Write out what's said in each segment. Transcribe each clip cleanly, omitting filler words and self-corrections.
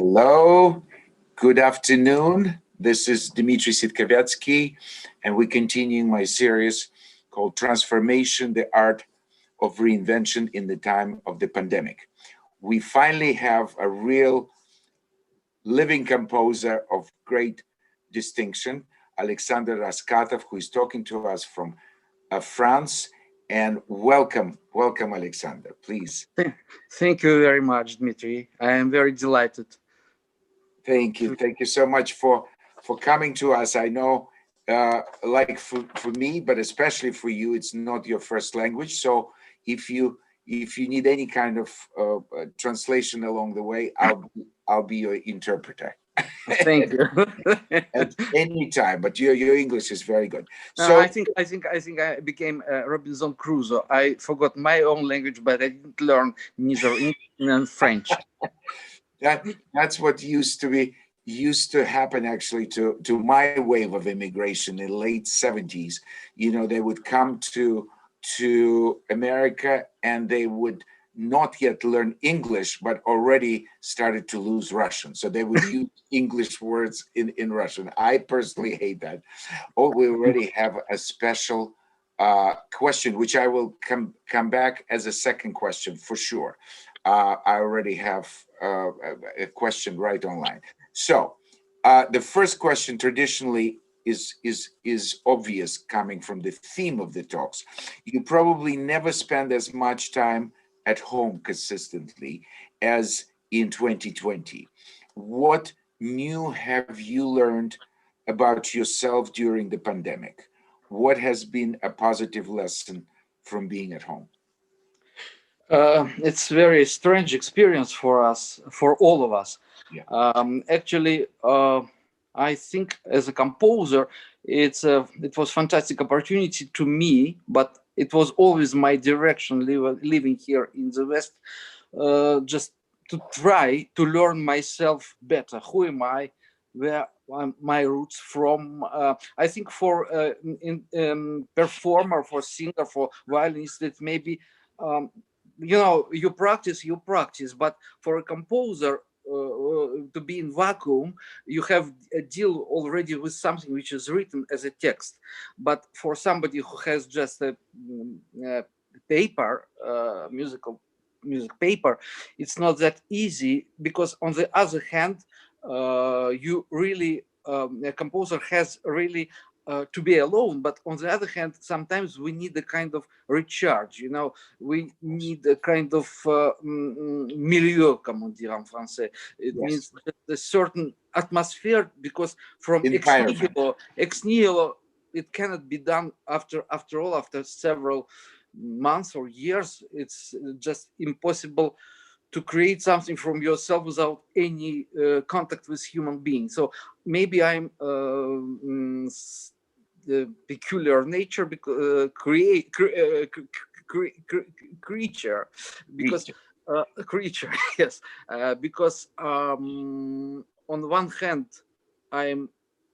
Hello, good afternoon. This is Dmitry Sitkovetsky, and we're continuing my series called Transformation, the Art of Reinvention in the Time of the Pandemic. We finally have a real living composer of great distinction, Alexander Raskatov, who is talking to us from France. And welcome, Alexander, please. Thank you very much, Dmitry. I am very delighted. Thank you so much for coming to us. I know, like for me, but especially for you, it's not your first language. So if you need any kind of translation along the way, I'll be your interpreter. Thank you. At any time, but your English is very good. So I think I became Robinson Crusoe. I forgot my own language, but I didn't learn neither English nor French. That's what used to happen actually to my wave of immigration in the late 70s. You know, they would come to America and they would not yet learn English, but already started to lose Russian. So they would use English words in Russian. I personally hate that. Oh, we already have a special question, which I will come back as a second question for sure. I already have a question right online. So the first question traditionally is obvious, coming from the theme of the talks. You probably never spend as much time at home consistently as in 2020. What new have you learned about yourself during the pandemic? What has been a positive lesson from being at home? It's a very strange experience for us, for all of us. Yeah. Actually, I think as a composer, it was fantastic opportunity to me, but it was always my direction living here in the West, just to try to learn myself better. Who am I? Where are my roots from? I think for performer, for singer, for violinist, it maybe you practice, but for a composer, to be in vacuum, you have a deal already with something which is written as a text. But for somebody who has just a paper, music paper, it's not that easy, because on the other hand, you really, a composer has really to be alone, but on the other hand, sometimes we need a kind of recharge. You know, we need a kind of milieu, comme on dit en français. It means a certain atmosphere, because from ex nihilo, it cannot be done after several months or years. It's just impossible to create something from yourself without any contact with human beings. So maybe I'm the peculiar nature, because creature, because creature, yes, because on one hand, I'm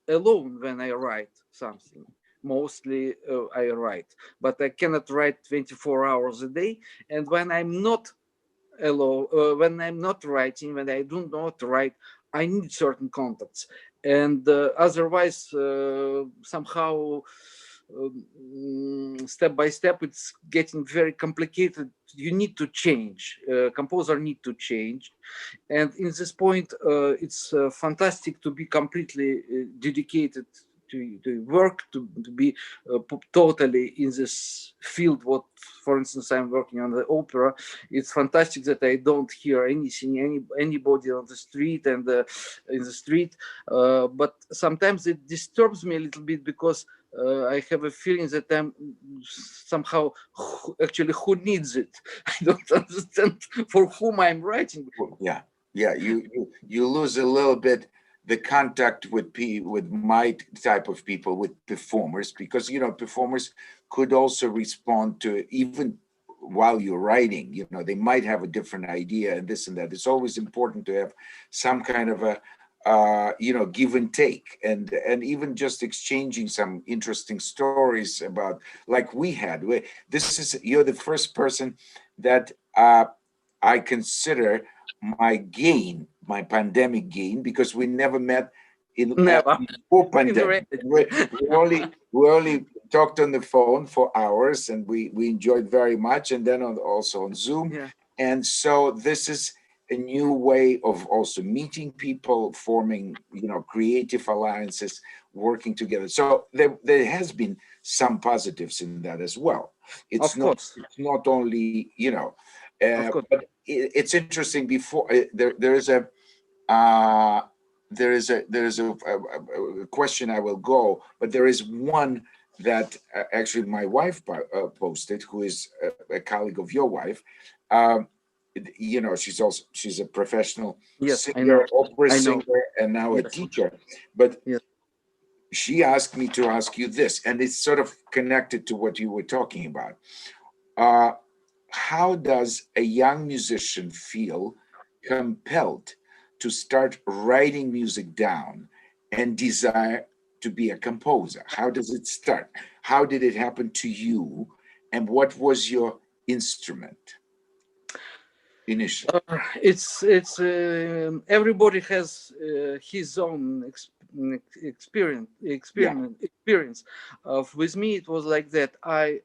alone when I write something. Mostly I write, but I cannot write 24 hours a day. And when I'm not alone, when I'm not writing, when I do not write, I need certain contacts. And otherwise, somehow, step by step, it's getting very complicated. You need to change. Composer need to change. And in this point, it's fantastic to be completely dedicated to work, to be totally in this field. What, for instance, I'm working on the opera. It's fantastic that I don't hear anything, anybody on the street and in the street. But sometimes it disturbs me a little bit, because I have a feeling that I'm somehow actually who needs it. I don't understand for whom I'm writing. Yeah. You lose a little bit the contact with my type of people, with performers, because performers could also respond to, even while you're writing, they might have a different idea and this and that. It's always important to have some kind of a give and take, and even just exchanging some interesting stories about, like we had. You're the first person that I consider my gain my pandemic gain, because we never met Never. before pandemic. We only talked on the phone for hours, and we enjoyed very much, and then also on Zoom. Yeah. And so this is a new way of also meeting people, forming, creative alliances, working together. So there has been some positives in that as well. It's not only, but it's interesting. Before there is a question I will go, but there is one that actually my wife posted, who is a colleague of your wife. She's a professional singer, opera singer, and now a teacher. But she asked me to ask you this, and it's sort of connected to what you were talking about. How does a young musician feel compelled to start writing music down and desire to be a composer? How does it start? How did it happen to you? And what was your instrument initially? It's everybody has his own experience. With me, it was like that. I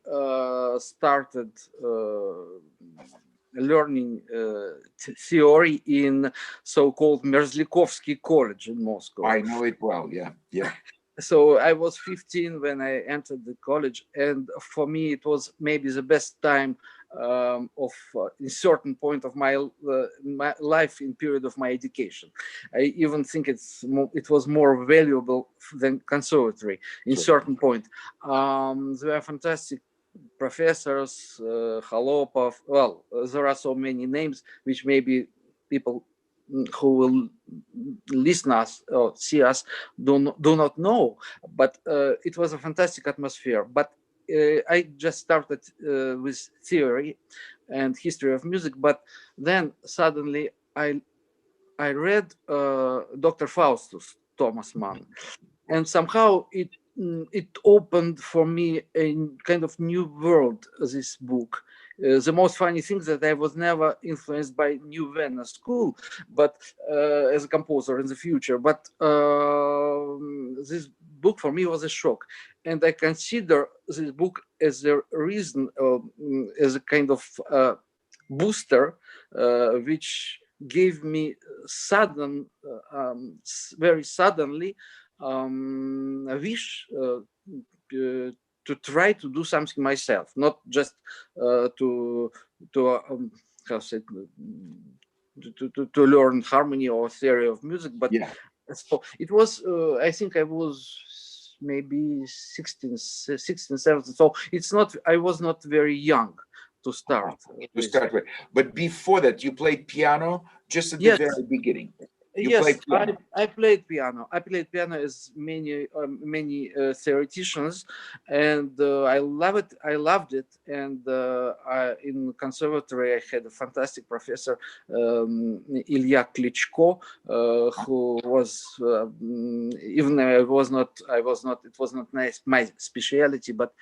started learning theory in so-called Merzlikovsky College in Moscow. I know it well. Yeah. So I was 15 when I entered the college, and for me it was maybe the best time of a certain point of my life, in period of my education. I even think it was more valuable than conservatory in certain point. There are fantastic professors, Kholopov. Well, there are so many names which maybe people who will listen us or see us do not know, but it was a fantastic atmosphere. But I just started with theory and history of music, but then suddenly I read Dr. Faustus, Thomas Mann, and somehow it opened for me a kind of new world, this book. The most funny thing that I was never influenced by New Vienna School, but as a composer in the future. But this book for me was a shock, and I consider this book as a reason, as a kind of booster, which gave me very suddenly, a wish to try to do something myself, not just to learn harmony or theory of music, but so it was. I think I was maybe 16, 17. So it's not. I was not very young to start. With. But before that, you played piano just at the very beginning. I played piano. I played piano as many theoreticians, and I loved it. And in conservatory, I had a fantastic professor, Ilya Klitschko, who was even it was not my specialty, but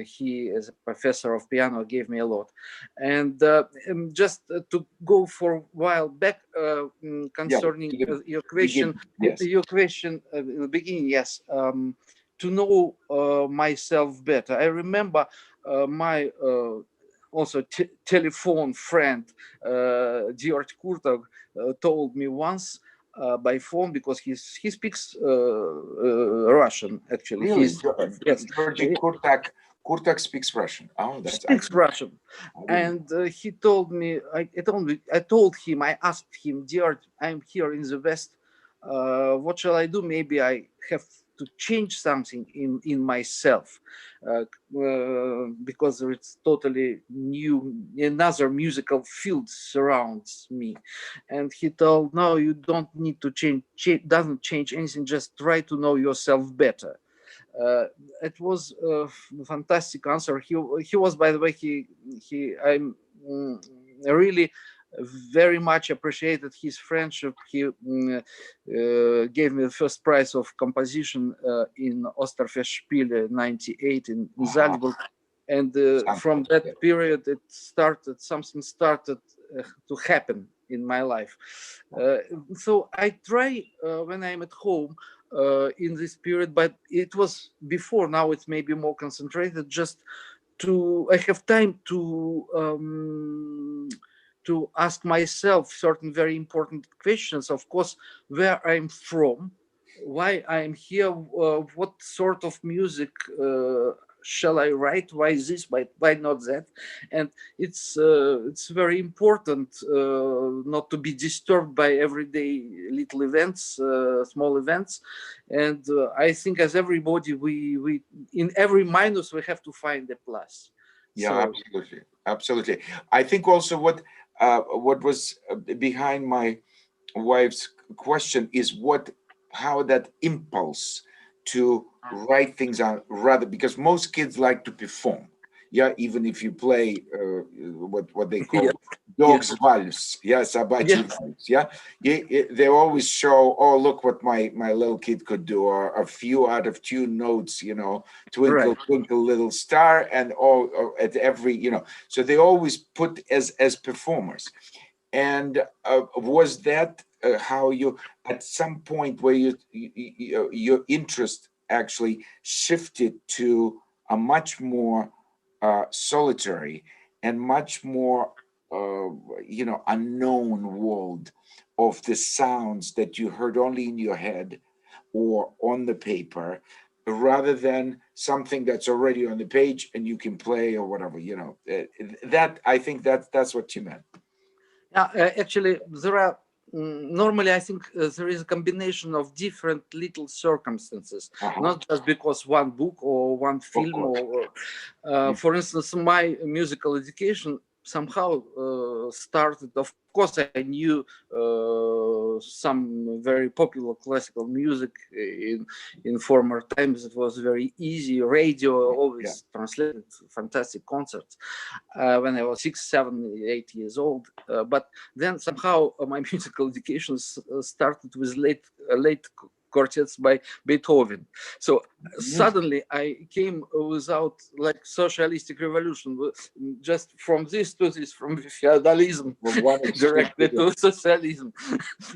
he, as a professor of piano, gave me a lot. And just to go for a while back, concerning your question, in the beginning, yes, to know myself better. I remember my also telephone friend, Dmitry Kurtog, told me once by phone, because he speaks Russian, actually. Really? Yes. Kurtak speaks Russian. Oh, that's speaks Russian. And he told me, I told him, I asked him, dear, I'm here in the West. What shall I do? Maybe I have to change something in myself, because it's totally new, another musical field surrounds me. And he told, no, you don't need to change, doesn't change anything, just try to know yourself better. It was a fantastic answer. He was, by the way, I'm really very much appreciated his friendship. He gave me the first prize of composition in Osterfestspiele 98 in Salzburg. And from that period, something started to happen in my life. So I try when I'm at home in this period, but it was before. Now it's maybe more concentrated. Just I have time to ask myself certain very important questions. Of course, where I'm from, why I'm here, what sort of music shall I write? Why this? Why not that? And it's very important not to be disturbed by everyday little events, small events. And I think, as everybody, we in every minus we have to find a plus. Yeah, So absolutely, absolutely. I think also what was behind my wife's question is how that impulse to write things out, rather, because most kids like to perform. Yeah, even if you play what they call yeah, yeah, dogs vals, yeah, sabachi yeah, vals, yeah. They always show, oh, look what my little kid could do, or a few out of tune notes, twinkle right. twinkle little star, and all at every, so they always put as performers. And was that how you, at some point, where your interest actually shifted to a much more solitary and much more, unknown world of the sounds that you heard only in your head or on the paper, rather than something that's already on the page and you can play or whatever, that, I think that's what you meant. Yeah, actually, there are normally, I think there is a combination of different little circumstances, Uh-huh. not just because one book or one Of film, course. or Yeah. for instance, my musical education somehow started. Of course, I knew some very popular classical music in former times. It was very easy. Radio Yeah. always translated fantastic concerts when I was 6, 7, 8 years old. But then somehow my musical education started with late quartets by Beethoven. So Yes. suddenly I came without, like, socialistic revolution, just from this to this, from feudalism From one extreme to directly the, to socialism.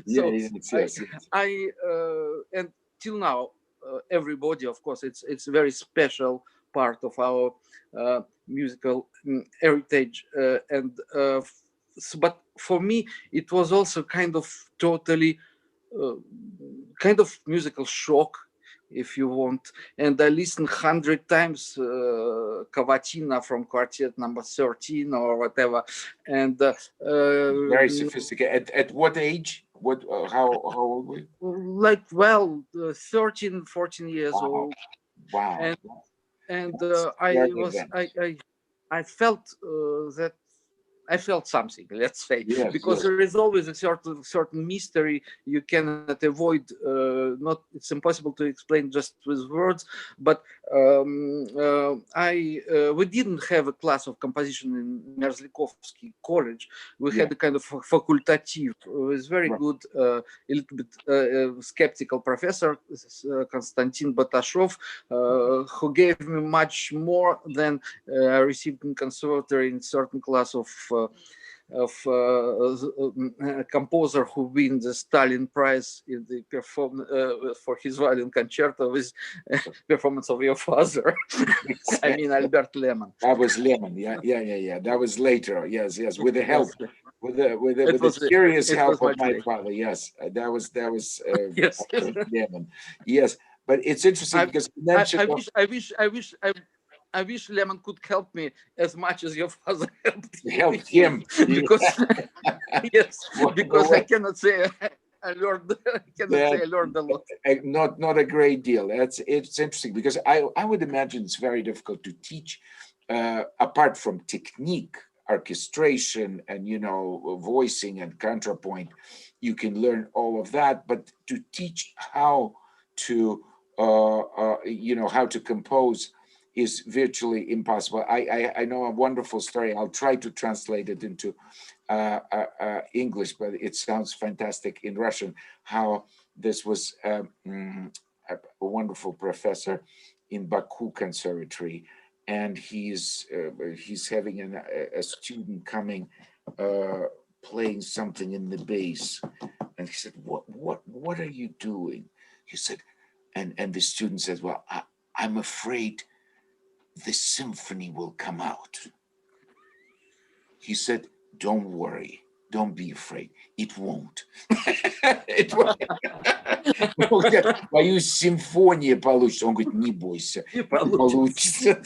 yeah, So yes, I yes, yes. I and till now, everybody, of course, it's a very special part of our musical heritage, but for me it was also kind of totally uh, kind of musical shock, if you want. And I listened 100 times Cavatina from Quartet Number 13 or whatever. And Very sophisticated. At what age? What? How old were you? like, well, 13, 14 years Wow, old. wow, And that's I very was advanced. I felt that I felt something, let's say, Yes, because yes. there is always a certain mystery you cannot avoid. Not It's impossible to explain just with words. But I we didn't have a class of composition in Merzlikovsky College. We had a Yeah, kind of facultative with very right. good, a little bit skeptical professor, Konstantin Batashov, who gave me much more than I received in conservatory in certain class of a composer who win the Stalin Prize in the for his violin concerto with performance of your father. I mean, Albert Lehman. That was Lemon. Yeah, yeah, yeah, yeah. That was later. Yes, yes. With the help, Yes, with the serious it help was of much my later. father. Yes, that was Yes, yes. Lemon. Yes, but it's interesting I, because you I, mentioned. I wish, I wish, I wish, I wish Lemon could help me as much as your father helped Helped me, him. because yes, because I Well, cannot say I learned. I cannot say that I learned a lot. not a great deal. It's interesting because I would imagine it's very difficult to teach, apart from technique, orchestration, and voicing and counterpoint. You can learn all of that, but to teach how to how to compose is virtually impossible. I know a wonderful story. I'll try to translate it into English, but it sounds fantastic in Russian. How this was a wonderful professor in Baku Conservatory, and he's having a student coming playing something in the bass. And he said, what are you doing? He said, and the student said, well, I'm afraid the symphony will come out. He said, don't worry, don't be afraid, it won't. It won't. Боюсь, симфония получится. Он говорит, не бойся, получится.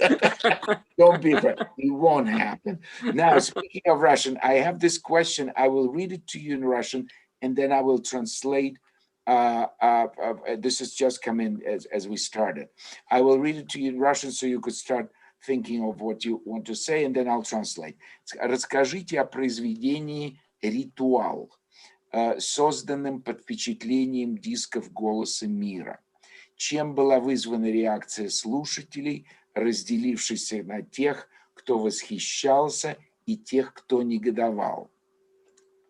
Don't be afraid, it won't happen. Now, speaking of Russian, I have this question. I will read it to you in Russian, and then I will translate. This has just come in as we started. I will read it to you in Russian so you could start thinking of what you want to say, and then I'll translate. Расскажите о произведении «Ритуал», созданном под впечатлением дисков «Голоса мира». Чем была вызвана реакция слушателей, разделившихся на тех, кто восхищался, и тех, кто негодовал?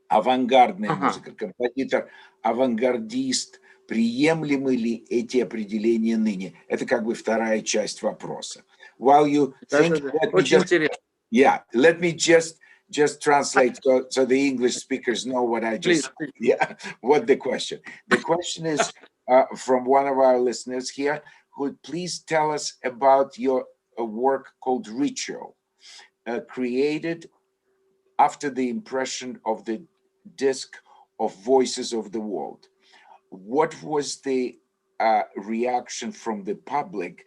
Авангардная музыка, композитор, авангардист. Приемлемы ли эти определения ныне? Это как бы вторая часть вопроса. While you think, let me just translate so the English speakers know what I just, what the question. The question is from one of our listeners here, who would please tell us about your work called Ritual, created after the impression of the disc of Voices of the World. What was the reaction from the public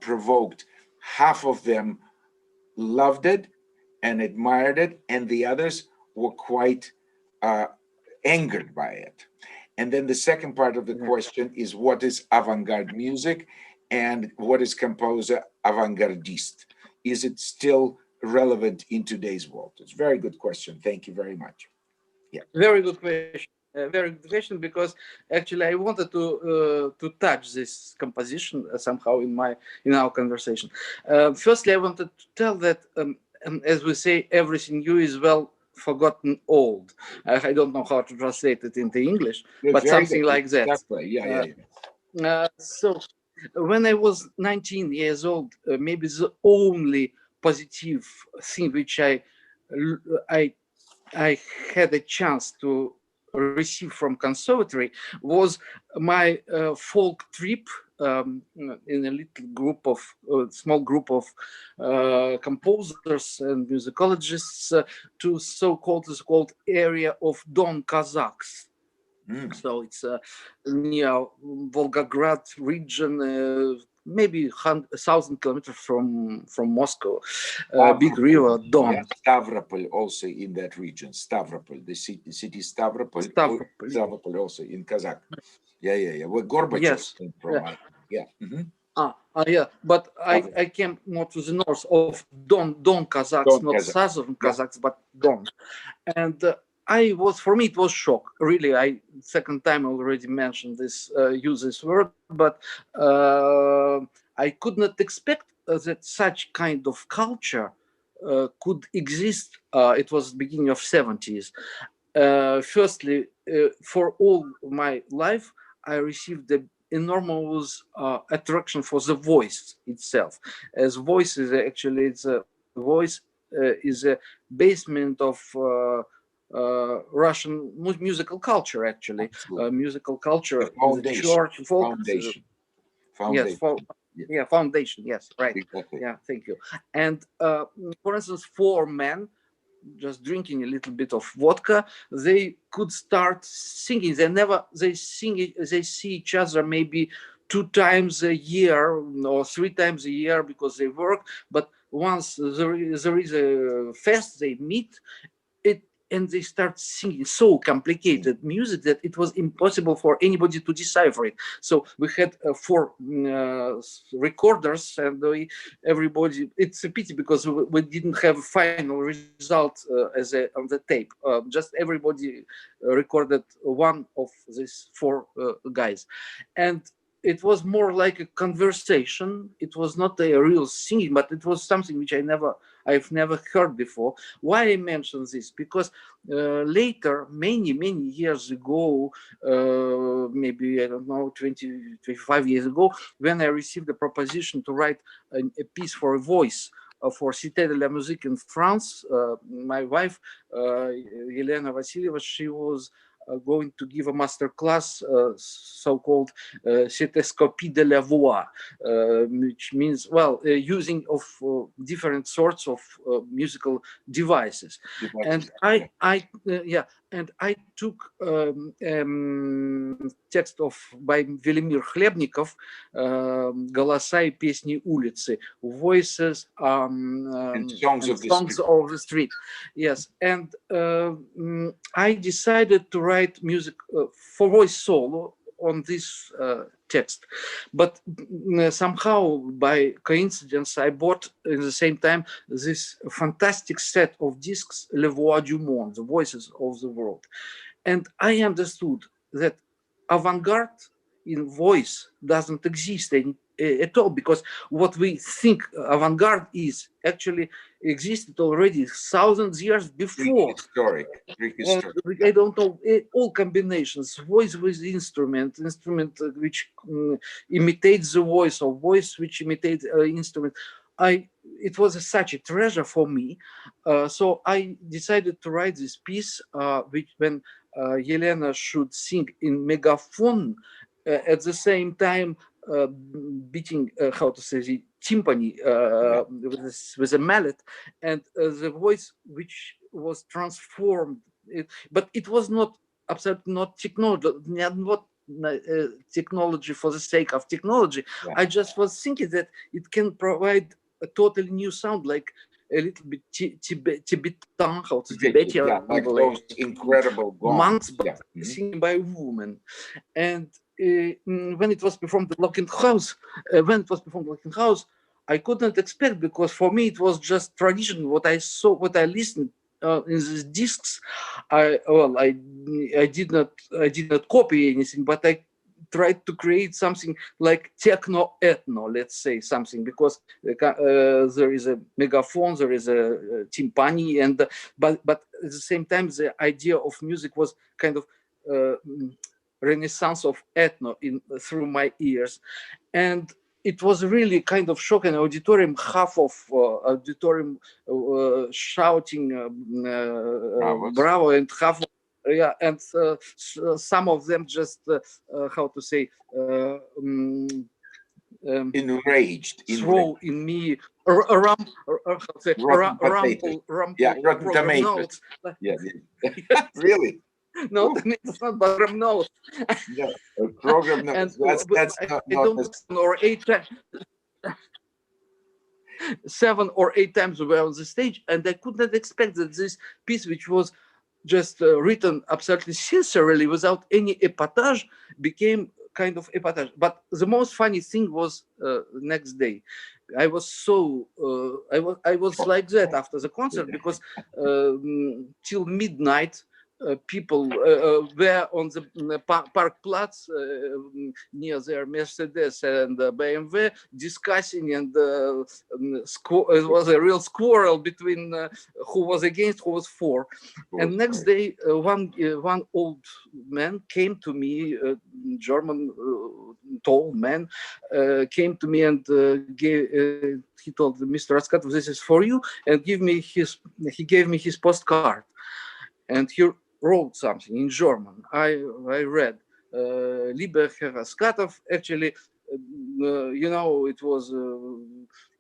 provoked? Half of them loved it and admired it, and the others were quite angered by it. And then the second part of the question is, what is avant-garde music and what is composer avant-gardiste? Is it still relevant in today's world? It's a very good question. Thank you very much. Yeah. Very good question. Very good question, because actually I wanted to touch this composition somehow in our conversation. Firstly, I wanted to tell that, as we say, everything new is well forgotten old. I don't know how to translate it into English, but something like that. Exactly. So when I was 19 years old, maybe the only positive thing which I had a chance to receive from conservatory was my folk trip in a little group of small group of composers and musicologists to so-called area of Don Kazakhs. So it's near Volgograd region, maybe 1,000 kilometers from Moscow. Big river Don. Yeah, Stavropol also in that region. Stavropol, the city Stavropol. Stavropol also in Kazakh. Yeah. Where Gorbachev came from. But I came more to the north of Don Kazakhs, not southern Kazakhs, but Don. And for me, it was shock. Really, second time I already mentioned this, use this word, but I could not expect that such kind of culture could exist. It was the beginning of 70s. Firstly, for all my life, I received the enormous attraction for the voice itself. As voice is actually, voice is a basement of Russian musical culture, actually. Musical culture, the church, folk. Foundation. Yes, right. Exactly. Yeah, thank you. And for instance, for men, just drinking a little bit of vodka, they could start singing. They see each other maybe 2 times a year or 3 times a year because they work. But once there is a fest, they meet and they start singing so complicated music that it was impossible for anybody to decipher it. So we had 4 recorders, and everybody. It's a pity because we didn't have a final result on the tape. Just everybody recorded one of these 4 guys, and it was more like a conversation. It was not a real singing, but it was something which I've never heard before. Why I mention this? Because later, many years ago, maybe, I don't know, 20, 25 years ago, when I received the proposition to write a piece for a voice for Cité de la Musique in France. My wife, Elena Vasilyeva, she was going to give a master class, so-called Cétoscopie de la voix, which means, well, using of different sorts of musical devices. And I took text of by Велимир Хлебников, «Голоса и песни улицы», voices and songs of the street. Yes, and I decided to write music for voice solo on this text, but somehow by coincidence I bought at the same time this fantastic set of discs, Les Voix du Monde, the voices of the world, and I understood that avant-garde in voice doesn't exist at all, because what we think avant-garde is actually existed already thousands of years before. Prehistoric. I don't know, all combinations, voice with instrument which imitates the voice, or voice which imitates instrument. It was such a treasure for me. So I decided to write this piece, which when Yelena should sing in megaphone, at the same time beating, how to say, the timpani with a mallet, and the voice which was transformed. But it was not absolutely not technology, not technology for the sake of technology. Yeah. I just was thinking that it can provide a totally new sound, like a little bit Tibetan, how to Tibetan, like those incredible monks, but singing by a woman. And when it was performed at Locking House, I couldn't expect, because for me it was just tradition. What I saw, what I listened in these discs, I did not copy anything, but I tried to create something like techno ethno, let's say, something, because there is a megaphone, there is a timpani, and but at the same time the idea of music was kind of renaissance of ethno through my ears. And it was really kind of shocking. Auditorium, half of auditorium shouting bravo, and half, and some of them just how to say, enraged, throw in me notes. Really? No, it's not program notes. Yeah, program notes. That's or 7 or 8 times we were on the stage, and I could not expect that this piece, which was just written absolutely sincerely without any epatage, became kind of epatage. But the most funny thing was next day. I was so I was like that after the concert, because till midnight people were on the Parkplatz near their Mercedes and BMW discussing, and it was a real quarrel between who was against, who was for. And next day, one old man came to me, German tall man, came to me and he told Mr. Raskatov, "This is for you," and he gave me his postcard, and he wrote something in German. I read, "Lieber Herr Raskatov," actually, it was,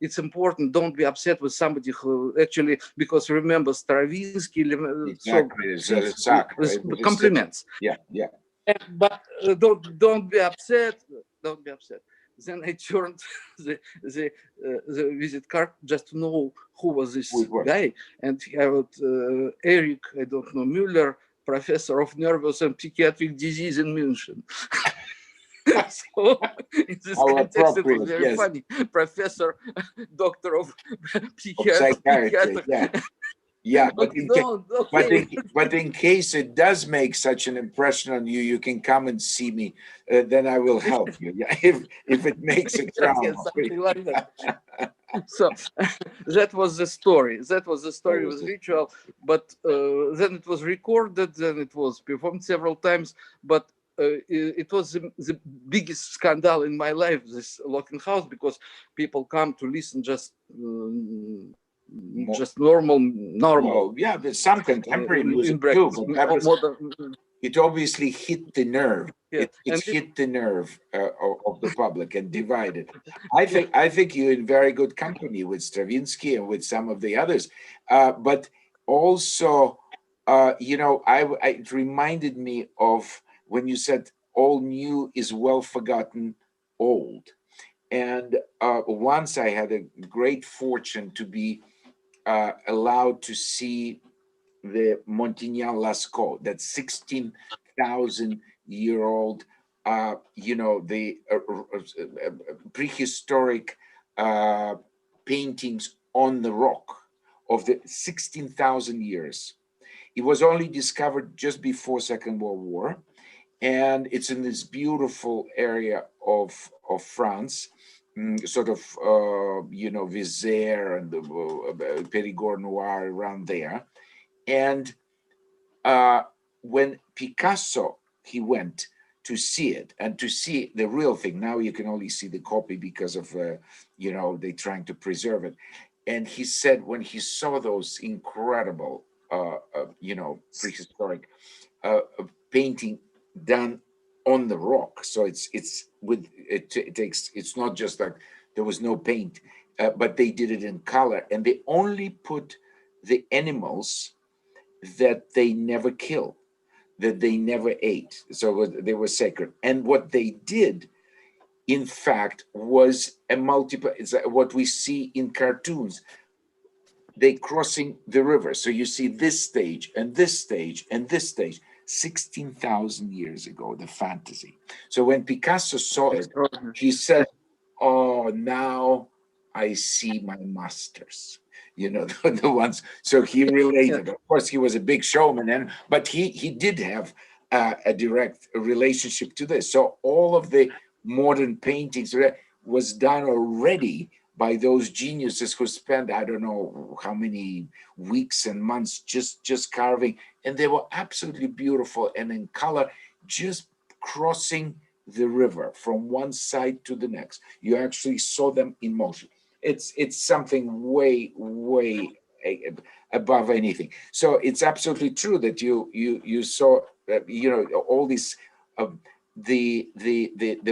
it's important, don't be upset with somebody who actually, because remember Stravinsky, exactly, with compliments. Yeah. But don't be upset. Then I turned the visit card just to know who was this guy, and I wrote Eric, I don't know, Müller, professor of nervous and psychiatric disease in München. So in this context, it was very funny. Professor, doctor of psychiatry. Yeah, but in case it does make such an impression on you, you can come and see me. Then I will help you. Yeah, if it makes a trauma. Something like that. So that was the story. That was the story with Ritual. But then it was recorded. Then it was performed several times. But it was the biggest scandal in my life, this locking house, because people come to listen just normal. Oh, yeah, there's some contemporary in music too, brackets, but that was, modern. it obviously hit the nerve. Yeah, It hit the nerve of the public and divided. I think you're in very good company with Stravinsky and with some of the others, but also, it reminded me of when you said all new is well forgotten old. And once I had a great fortune to be allowed to see the Montignan-Lascaux, that 16,000-year-old, the prehistoric paintings on the rock of the 16,000 years. It was only discovered just before Second World War, and it's in this beautiful area of France, sort of, Vézère and the Périgord Noir around there. And when Picasso, he went to see it and to see the real thing. Now you can only see the copy because of, they're trying to preserve it. And he said when he saw those incredible, prehistoric painting done on the rock. So it's not just like there was no paint, but they did it in color, and they only put the animals that they never killed, that they never ate. So they were sacred. And what they did, in fact, was a multiple, it's what we see in cartoons. They crossing the river. So you see this stage and this stage and this stage, 16,000 years ago, the fantasy. So when Picasso saw it, he said, oh, now I see my masters, the ones. So he related. Of course, he was a big showman, but he did have a direct relationship to this. So all of the modern paintings was done already by those geniuses who spent, I don't know how many weeks and months just carving, and they were absolutely beautiful and in color, just crossing the river from one side to the next. You actually saw them in motion. It's something way above anything. So it's absolutely true that you saw all these the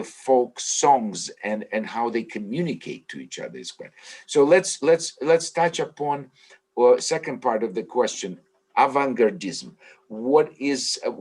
folk songs and how they communicate to each other is great. So let's touch upon second part of the question, avant-gardism. What is a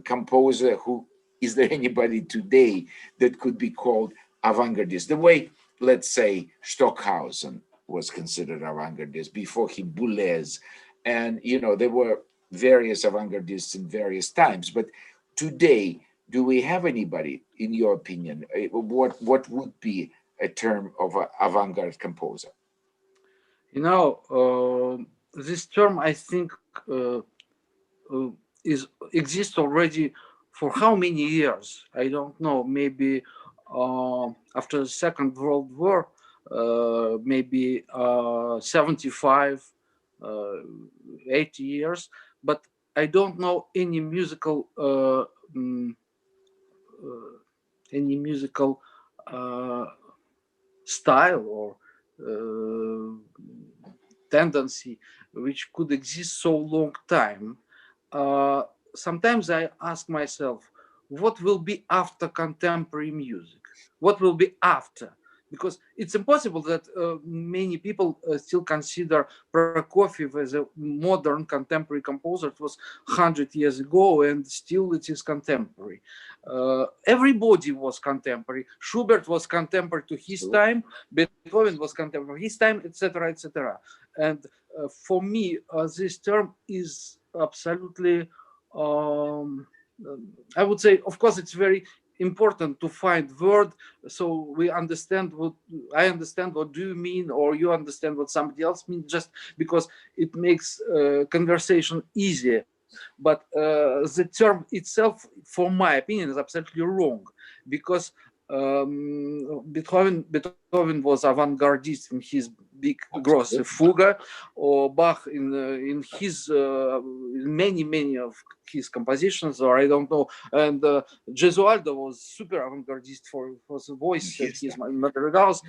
composer who, is there anybody today that could be called avant-gardist? The way, let's say, Stockhausen was considered avant-gardist, before him Boulez, and there were various avant-gardists in various times. But today, do we have anybody, in your opinion, what would be a term of an avant-garde composer? This term, I think, exists already for how many years? I don't know. Maybe after the Second World War, maybe 75, 80 years. But I don't know any musical style or tendency which could exist so long time. Sometimes I ask myself, what will be after contemporary music? What will be after? Because it's impossible that many people still consider Prokofiev as a modern contemporary composer. It was 100 years ago, and still it is contemporary. Everybody was contemporary. Schubert was contemporary to his time. Beethoven was contemporary to his time, etc., etc. And for me, this term is absolutely, I would say, of course, it's very important to find word so we understand what I understand what do you mean, or you understand what somebody else means, just because it makes conversation easier. But the term itself, for my opinion, is absolutely wrong, because Beethoven was avant-gardist in his big grosse fuga, or Bach in his many of his compositions, or I don't know. And Gesualdo was super avant-gardist for the voice and his madrigals.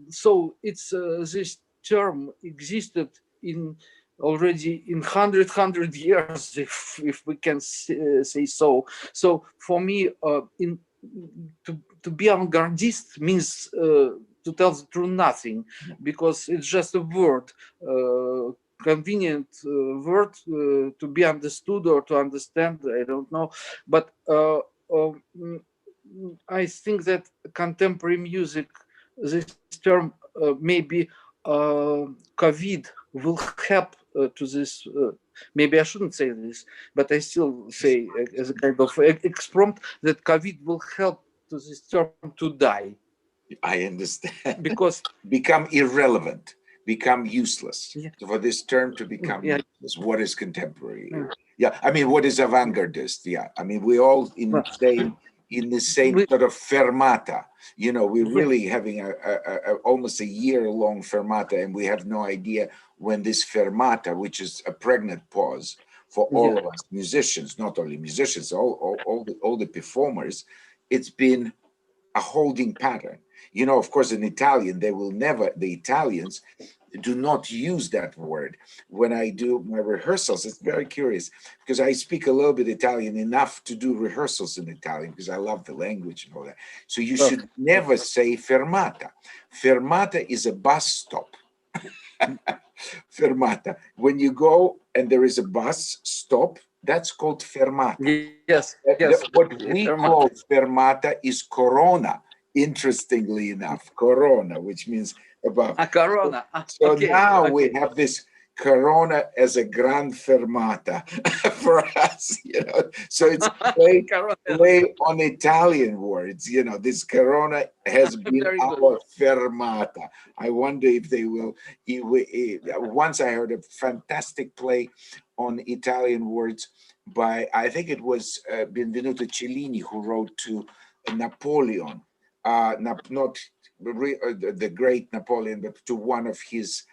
So it's this term existed in already in 100 years, if we can say so. So for me, to be avant-gardist means to tell the truth nothing, because it's just a word, convenient word to be understood or to understand. I don't know, but I think that contemporary music, this term, maybe COVID will help to this. Maybe I shouldn't say this, but I still say as a kind of exprompt that COVID will help to this term to die. I understand. Because become irrelevant, become useless. Yeah. For this term to become Yeah. useless. What is contemporary? Yeah, I mean, what is avant-gardist? Yeah, I mean, we all in the same sort of fermata. You know, we're really having almost a year-long fermata, and we have no idea when this fermata, which is a pregnant pause for all of us musicians, not only musicians, all the performers, it's been a holding pattern. You know, of course, in Italian, the Italians do not use that word. When I do my rehearsals, it's very curious because I speak a little bit Italian enough to do rehearsals in Italian because I love the language and all that. So you should never say fermata. Fermata is a bus stop. Fermata. When you go and there is a bus stop, that's called fermata. Yes. What we call fermata is corona. Interestingly enough, corona, which means above. Corona. So now we have this corona as a grand fermata for us, you know. So it's play on Italian words, you know. This corona has been our fermata. I wonder if they will. Once I heard a fantastic play on Italian words by, I think it was Benvenuto Cellini, who wrote to Napoleon. Not the great Napoleon, but to one of his,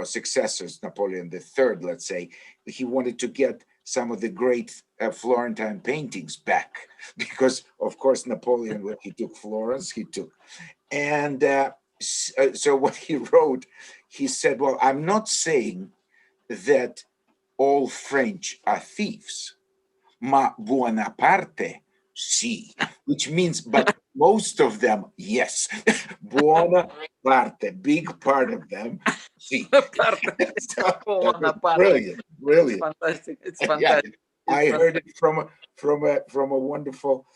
successors, Napoleon III, let's say. He wanted to get some of the great Florentine paintings back because, of course, Napoleon, when he took Florence, and so what he wrote, he said, well, I'm not saying that all French are thieves, ma buona parte, sì, which means, but most of them, yes. Buona parte, big part of them, sì. Brilliant. It's fantastic. It's fantastic. Yeah, I heard it from a wonderful,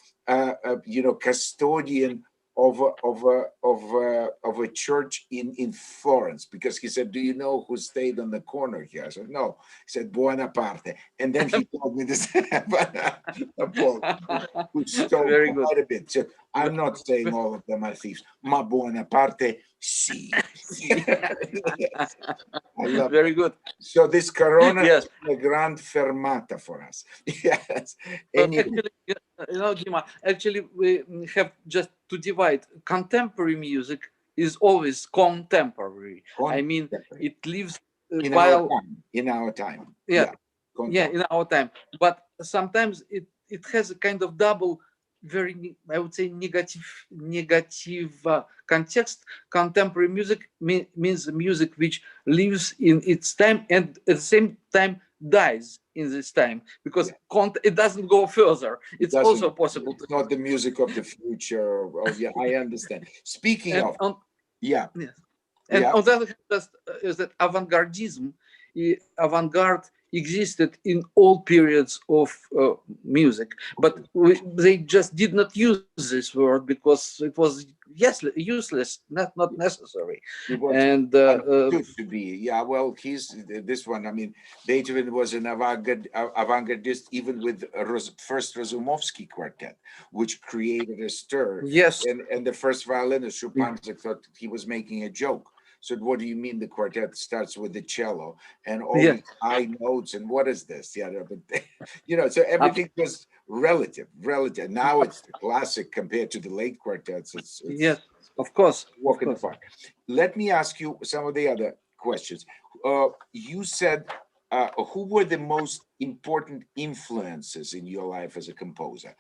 custodian of a church in Florence, because he said, do you know who stayed on the corner here? I said, no. He said, buona parte. And then he told me this, who stole quite a bit. So I'm not saying all of them are thieves. Ma buona parte, sì. I love Very good. So this corona is a grand fermata for us. Yes. Anyway. Actually, Dima, actually we have just to divide. Contemporary music is always contemporary. I mean, it lives in our time. Yeah, in our time. But sometimes it has a kind of double, very, I would say, negative context. Contemporary music means music which lives in its time and at the same time dies in this time, because it doesn't go further. It's also possible. It's not the music of the future. I understand. Speaking of, on the other hand, is that avant-gardism, avant-garde existed in all periods of music, but they just did not use this word because it was useless, not necessary. And to be, well, this one. I mean, Beethoven was an avant-gardist, even with first Razumovsky quartet, which created a stir. Yes, and the first violinist Chopin thought he was making a joke. So what do you mean the quartet starts with the cello and all Yeah. these high notes and what is this? Yeah, but so everything was relative. Now it's the classic compared to the late quartets. It's Yes, of course, walk in the park. Let me ask you some of the other questions. You said, who were the most important influences in your life as a composer?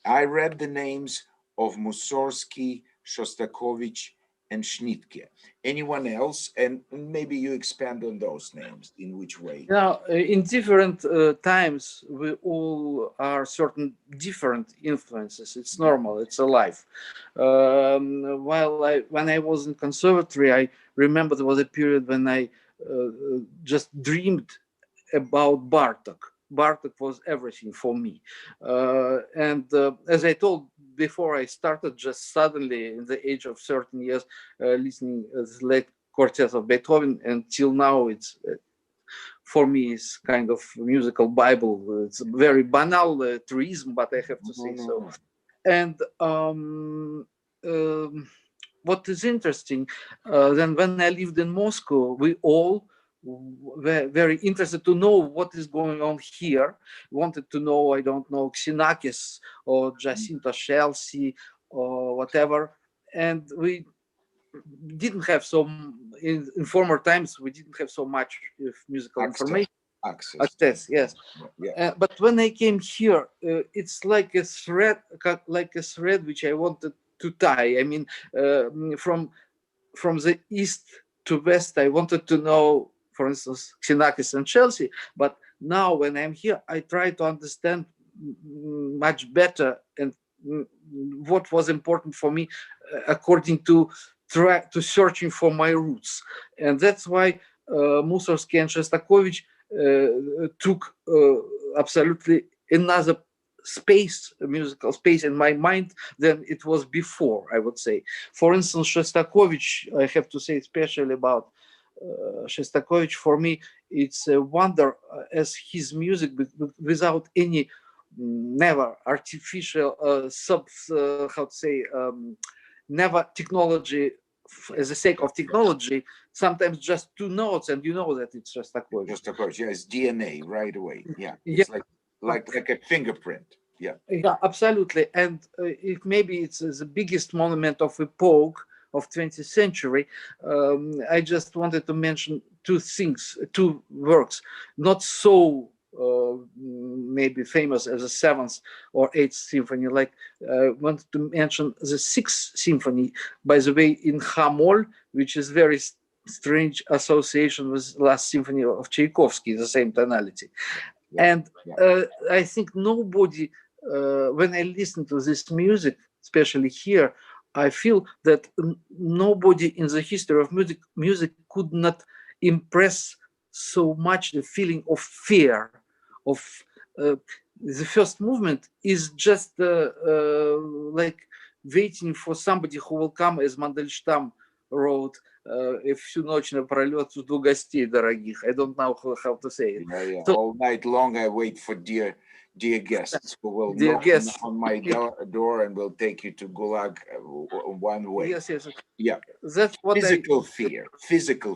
I read the names of Mussorgsky, Shostakovich, and Schnittke. Anyone else? And maybe you expand on those names. In which way? Now, in different times, we all are certain different influences. It's normal. It's alive. When I was in conservatory, I remember there was a period when I just dreamed about Bartok. Bartok was everything for me. As I told before, I started just suddenly in the age of 13 years listening to the late quartet of Beethoven, and till now it's for me is kind of musical Bible. It's very banal truism, but I have to say so. And what is interesting, then when I lived in Moscow, we all were very interested to know what is going on here. Wanted to know, I don't know, Xenakis or Jacinto Chelsea or whatever. And we didn't have in former times, we didn't have so much musical information. Access, yes. Yeah. But when I came here, it's like a thread which I wanted to tie. I mean, from the east to west, I wanted to know, for instance, Xenakis and Chelsea. But now when I'm here, I try to understand much better and what was important for me according to searching for my roots. And that's why Mussorgsky and Shostakovich took absolutely another musical space in my mind than it was before, I would say. For instance, Shostakovich, I have to say especially about Shostakovich, for me, it's a wonder as his music without any never artificial never technology as the sake of technology, sometimes just two notes and you know that it's Shostakovich. Shostakovich, yeah, it's DNA right away. Yeah, it's like a fingerprint. Yeah, absolutely. And maybe it's the biggest monument of epoch of 20th century. I just wanted to mention two works, not so maybe famous as the 7th or 8th symphony. Like I wanted to mention the 6th symphony, by the way, in Hamol, which is very strange association with last symphony of Tchaikovsky, the same tonality. And I think nobody, when I listen to this music, especially here, I feel that nobody in the history of music could not impress so much the feeling of fear. Of the first movement is just like waiting for somebody who will come, as Mandelstam wrote, всю ночь напролет жду гостей дорогих. I don't know how to say it. Yeah. So, all night long I wait for dear guests who will knock on my door and will take you to Gulag one way. Yes. Yeah. That's what Physical fear. Physical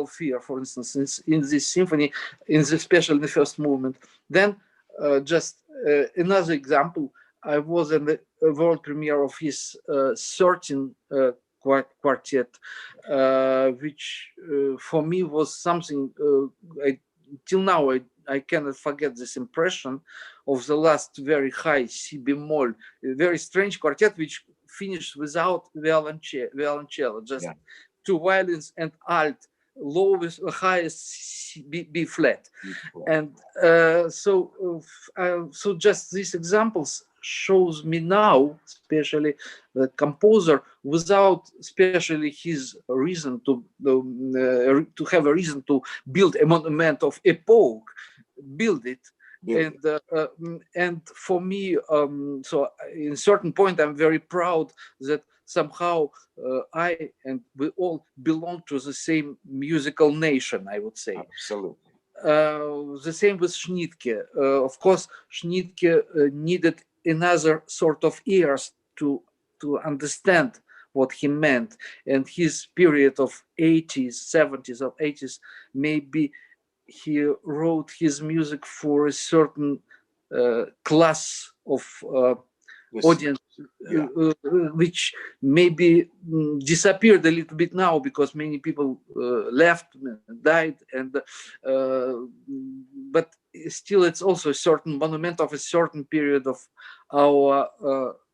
fear, for instance, in this symphony, especially in the first movement. Then just another example, I was in the world premiere of his 13 quartet, which for me was something, till now I cannot forget this impression of the last very high C bemol, a very strange quartet which finished without violoncello, just two violins and alt, lowest, highest B flat. And so just these examples shows me now, especially the composer, without especially his reason to have a reason to build a monument of epoch, build it. And for me, so in certain point, I'm very proud that somehow I and we all belong to the same musical nation, I would say. Absolutely. The same with Schnittke. Of course, Schnittke needed another sort of ears to understand what he meant. And his period of 80s, 70s or 80s, maybe he wrote his music for a certain class of audience, which maybe disappeared a little bit now because many people left, died, and but still it's also a certain monument of a certain period of our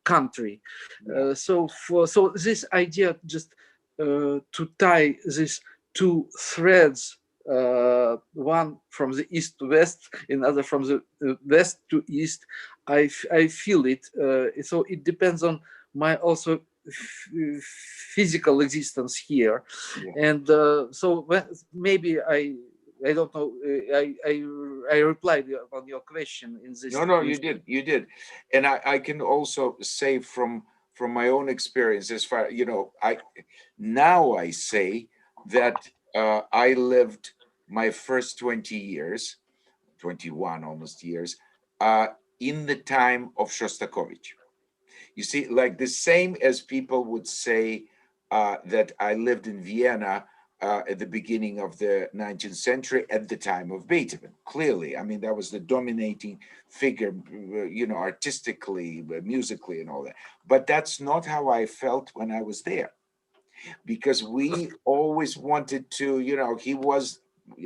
country. So this idea just to tie these two threads, one from the east to west, another from the west to east, I feel it. So it depends on my also physical existence here, and so maybe I don't know. I replied on your question in this. No, you did, and I can also say from my own experience, as far I say that I lived my first 20 years, 21 almost years, in the time of Shostakovich. You see, like the same as people would say that I lived in Vienna at the beginning of the 19th century at the time of Beethoven. Clearly, I mean, that was the dominating figure, artistically, musically, and all that. But that's not how I felt when I was there, because we always wanted to,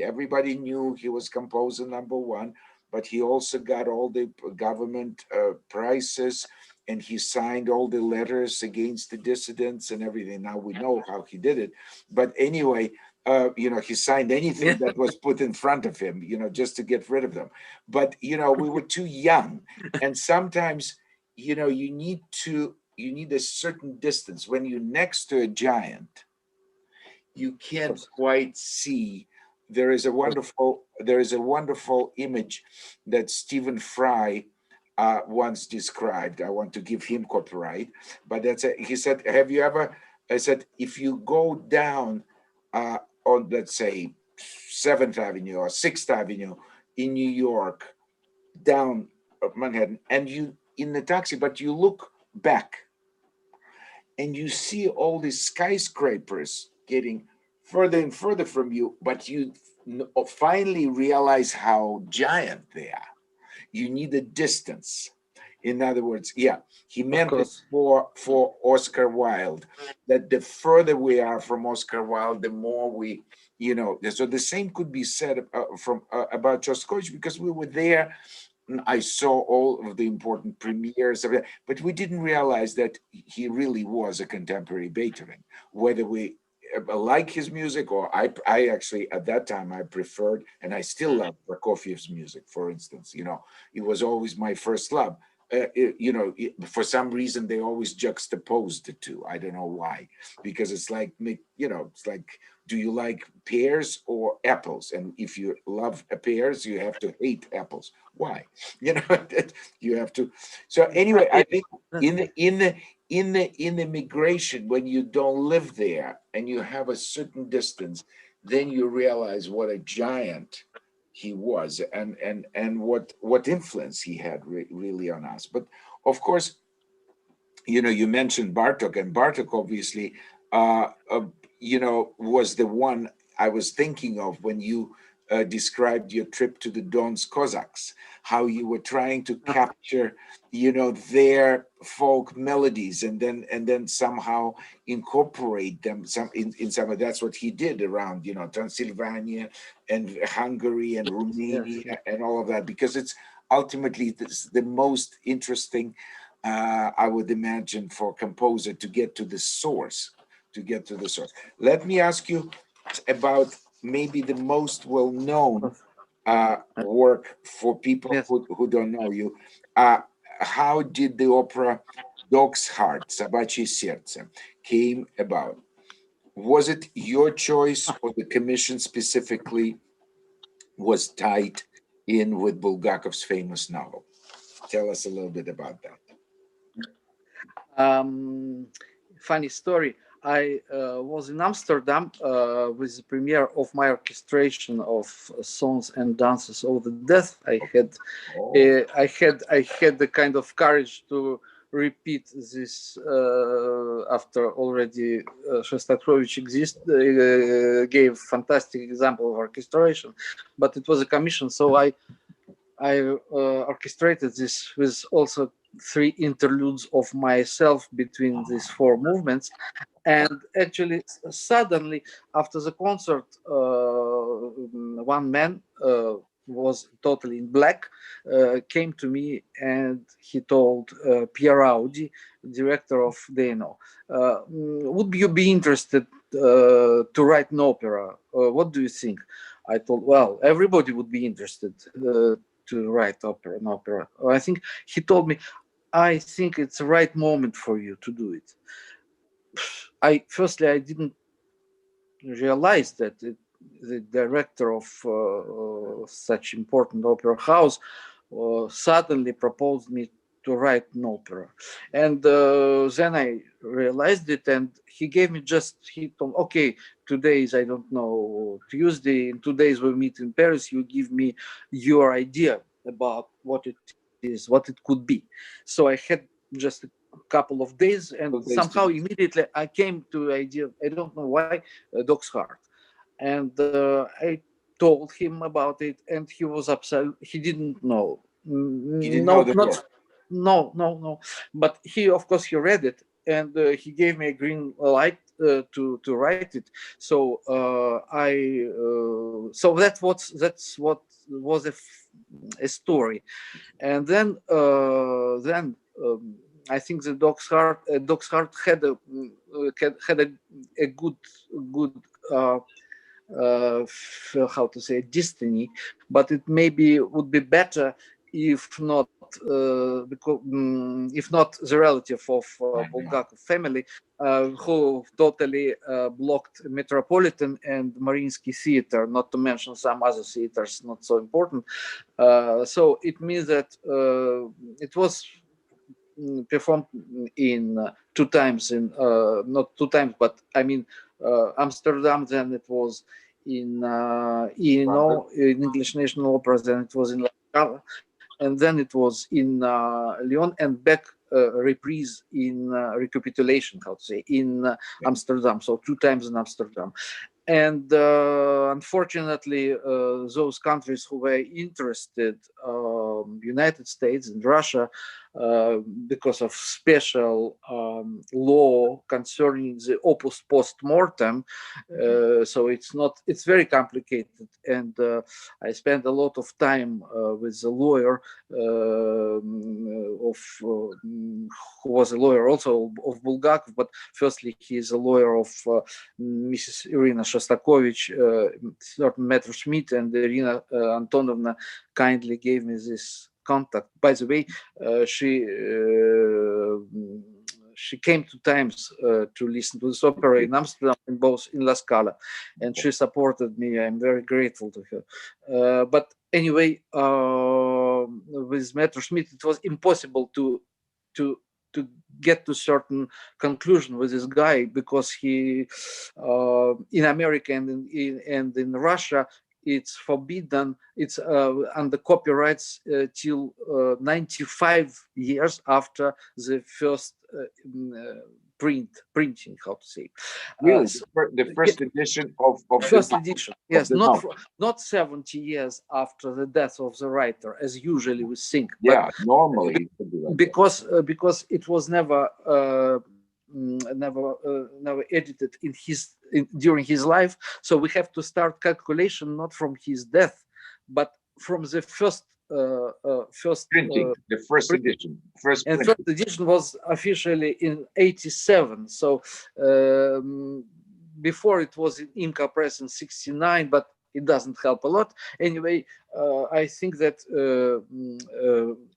everybody knew he was composer #1, but he also got all the government prizes, and he signed all the letters against the dissidents and everything. Now we know how he did it, but anyway, he signed anything that was put in front of him, just to get rid of them. But we were too young, and sometimes you need a certain distance. When you're next to a giant, you can't quite see. There is a wonderful image that Stephen Fry once described. I want to give him copyright, but he said, have you ever, I said, if you go down on, let's say, 7th Avenue or 6th Avenue in New York, down Manhattan, and you in the taxi, but you look back and you see all these skyscrapers getting further and further from you, but you finally realize how giant they are. You need a distance. In other words, he meant it for Oscar Wilde, that the further we are from Oscar Wilde, the more we, so the same could be said about Shostakovich, because we were there. I saw all of the important premieres of it, but we didn't realize that he really was a contemporary Beethoven. Whether we like his music, or I actually, at that time, I preferred, and I still love Prokofiev's music, for instance. It was always my first love. For some reason, they always juxtaposed the two. I don't know why, because it's like, it's like, do you like pears or apples? And if you love pears, you have to hate apples. Why? You have to. So anyway, I think in the migration, when you don't live there and you have a certain distance, then you realize what a giant he was, and what influence he had really on us. But of course, you mentioned Bartok, and Bartok obviously was the one I was thinking of when you described your trip to the Don's Cossacks, how you were trying to capture their folk melodies, and then somehow incorporate them in some of. That's what he did around Transylvania and Hungary and Romania and all of that, because it's ultimately the most interesting, I would imagine, for a composer to get to the source. Let me ask you about maybe the most well-known work for people who don't know you. How did the opera Dog's Heart, Собачье сердце, came about? Was it your choice, or the commission specifically was tied in with Bulgakov's famous novel? Tell us a little bit about that. Funny story. I was in Amsterdam with the premiere of my orchestration of Songs and Dances of the Death. I had the kind of courage to repeat this after already Shostakovich gave fantastic example of orchestration, but it was a commission, so I orchestrated this with also 3 interludes of myself between these 4 movements. And actually, suddenly, after the concert, one man was totally in black, came to me and he told Pierre Audi, director of Dano, would you be interested to write an opera? What do you think? I told, well, everybody would be interested to write an opera. I think he told me, I think it's the right moment for you to do it. Firstly, I didn't realize that the director of such important opera house suddenly proposed me to write an opera. And then I realized it, and he gave me he told, okay, today is, I don't know, Tuesday, in 2 days we meet in Paris, you give me your idea about what it is, what it could be. So I had just a couple of days, and somehow immediately I came to the idea, I don't know why, Dog's Heart. And I told him about it, and he was upset. He didn't know. He didn't know the book. No. But he, of course, he read it, and he gave me a green light to write it. So so that's what was a story. And then I think the Dog's Heart had a good how to say, destiny, but it maybe would be better if not if not the relative of Bulgakov family, who totally blocked Metropolitan and Mariinsky Theater, not to mention some other theaters not so important. So it means that it was performed in 2 times in not 2 times, but I mean Amsterdam, then it was in English National Opera, then it was in La Scala, and then it was in Lyon, and back reprise in recapitulation, how to say, in Amsterdam. So 2 times in Amsterdam. And unfortunately, those countries who were interested, United States and Russia, because of special law concerning the opus post-mortem, so it's very complicated. And I spent a lot of time with a lawyer who was a lawyer also of Bulgakov, but firstly he is a lawyer of Mrs. Irina Shostakovich, certain Metro Schmidt, and Irina Antonovna kindly gave me this contact. By the way, she came 2 times to listen to this opera in Amsterdam and both in La Scala, and she supported me. I'm very grateful to her. But anyway, with Metro Schmidt, it was impossible to get to certain conclusion with this guy, because he in America and in Russia, it's forbidden, it's under copyrights till 95 years after the first printing, how to say. Really, the first edition of first edition, yes, not 70 years after the death of the writer, as usually we think. Yeah, but normally because it was never edited during his life, so we have to start calculation not from his death, but from the first printing, the first edition. First edition was officially in 87. So before it was in Inca Press in 69, but it doesn't help a lot. Anyway, I think that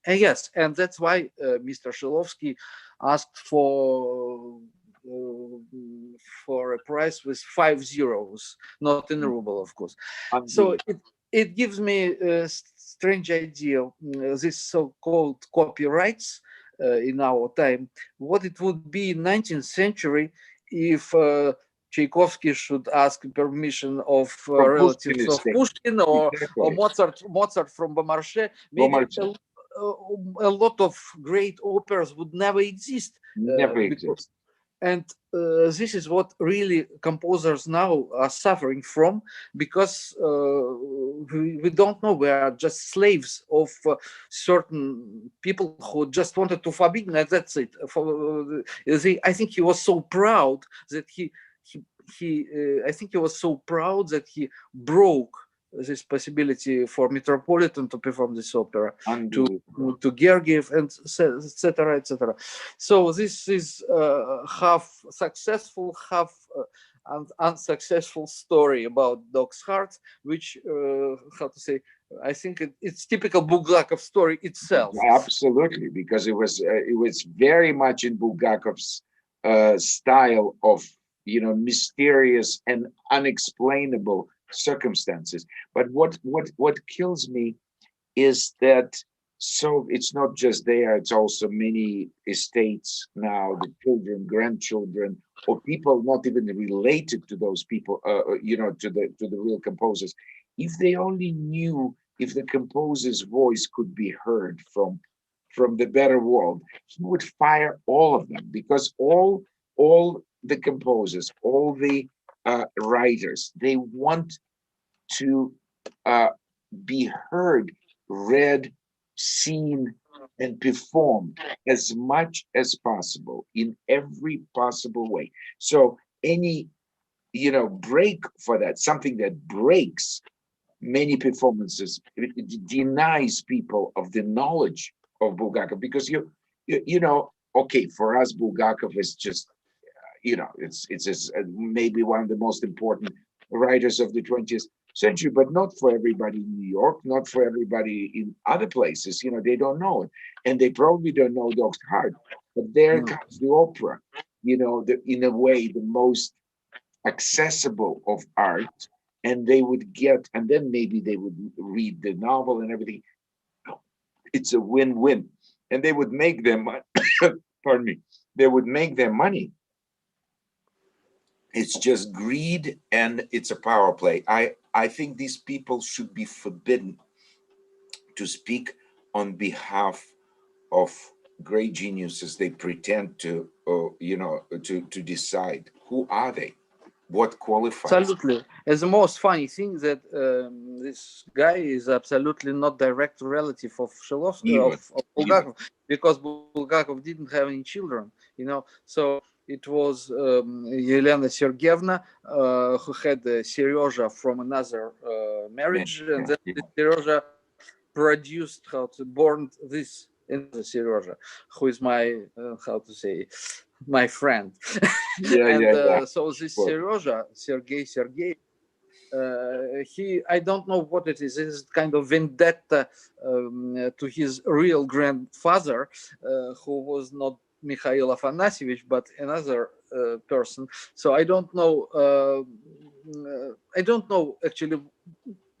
yes, and that's why Mr. Shilovsky asked for a price with 5 zeros, not in ruble, of course. So it gives me a strange idea, this so-called copyrights in our time, what it would be in 19th century if Tchaikovsky should ask permission of relatives of Pushkin or Mozart from Beaumarchais. Maybe a lot of great operas would never exist. Never exist. And this is what really composers now are suffering from, because we don't know. We are just slaves of certain people who just wanted to forbid, and that's it. I think he was so proud that I think he was so proud that he broke this possibility for Metropolitan to perform this opera to Gergiev, and etc., etc. So this is half successful, half unsuccessful story about Dog's Heart, which how to say, I think it's typical Bulgakov story itself. Absolutely, because it was very much in Bulgakov's style of, you know, mysterious and unexplainable circumstances. But what kills me is that, so it's not just there, it's also many estates now, the children, grandchildren, or people not even related to those people, you know, to the real composers. If they only knew, if the composer's voice could be heard from the better world, he would fire all of them, because all the composers, all the writers, they want to be heard, read, seen, and performed as much as possible in every possible way. So any, you know, break for that, something that breaks many performances, it denies people of the knowledge of Bulgakov, because you know, okay, for us Bulgakov is just, you know, it's just maybe one of the most important writers of the 20th century, but not for everybody in New York, not for everybody in other places. You know, they don't know it, and they probably don't know Dog's Heart. But there comes the opera, you know, in a way the most accessible of art, and they would get, and then maybe they would read the novel and everything. It's a win-win, and they would make their money. Pardon me. They would make their money. It's just greed, and it's a power play. I think these people should be forbidden to speak on behalf of great geniuses. They pretend to, you know, to decide. Who are they? What qualifies? Absolutely. As the most funny thing that this guy is absolutely not direct relative of Bulgakov, because Bulgakov didn't have any children, you know. So it was Elena Sergeyevna who had Seryoja from another marriage, and then Seryoja produced, born this Seryoja, who is my how to say, my friend. So this Seryoja, Sergei, I don't know what it is. It is kind of vendetta to his real grandfather, who was not Mikhail Afanasyevich, but another person. So I don't know. I don't know actually,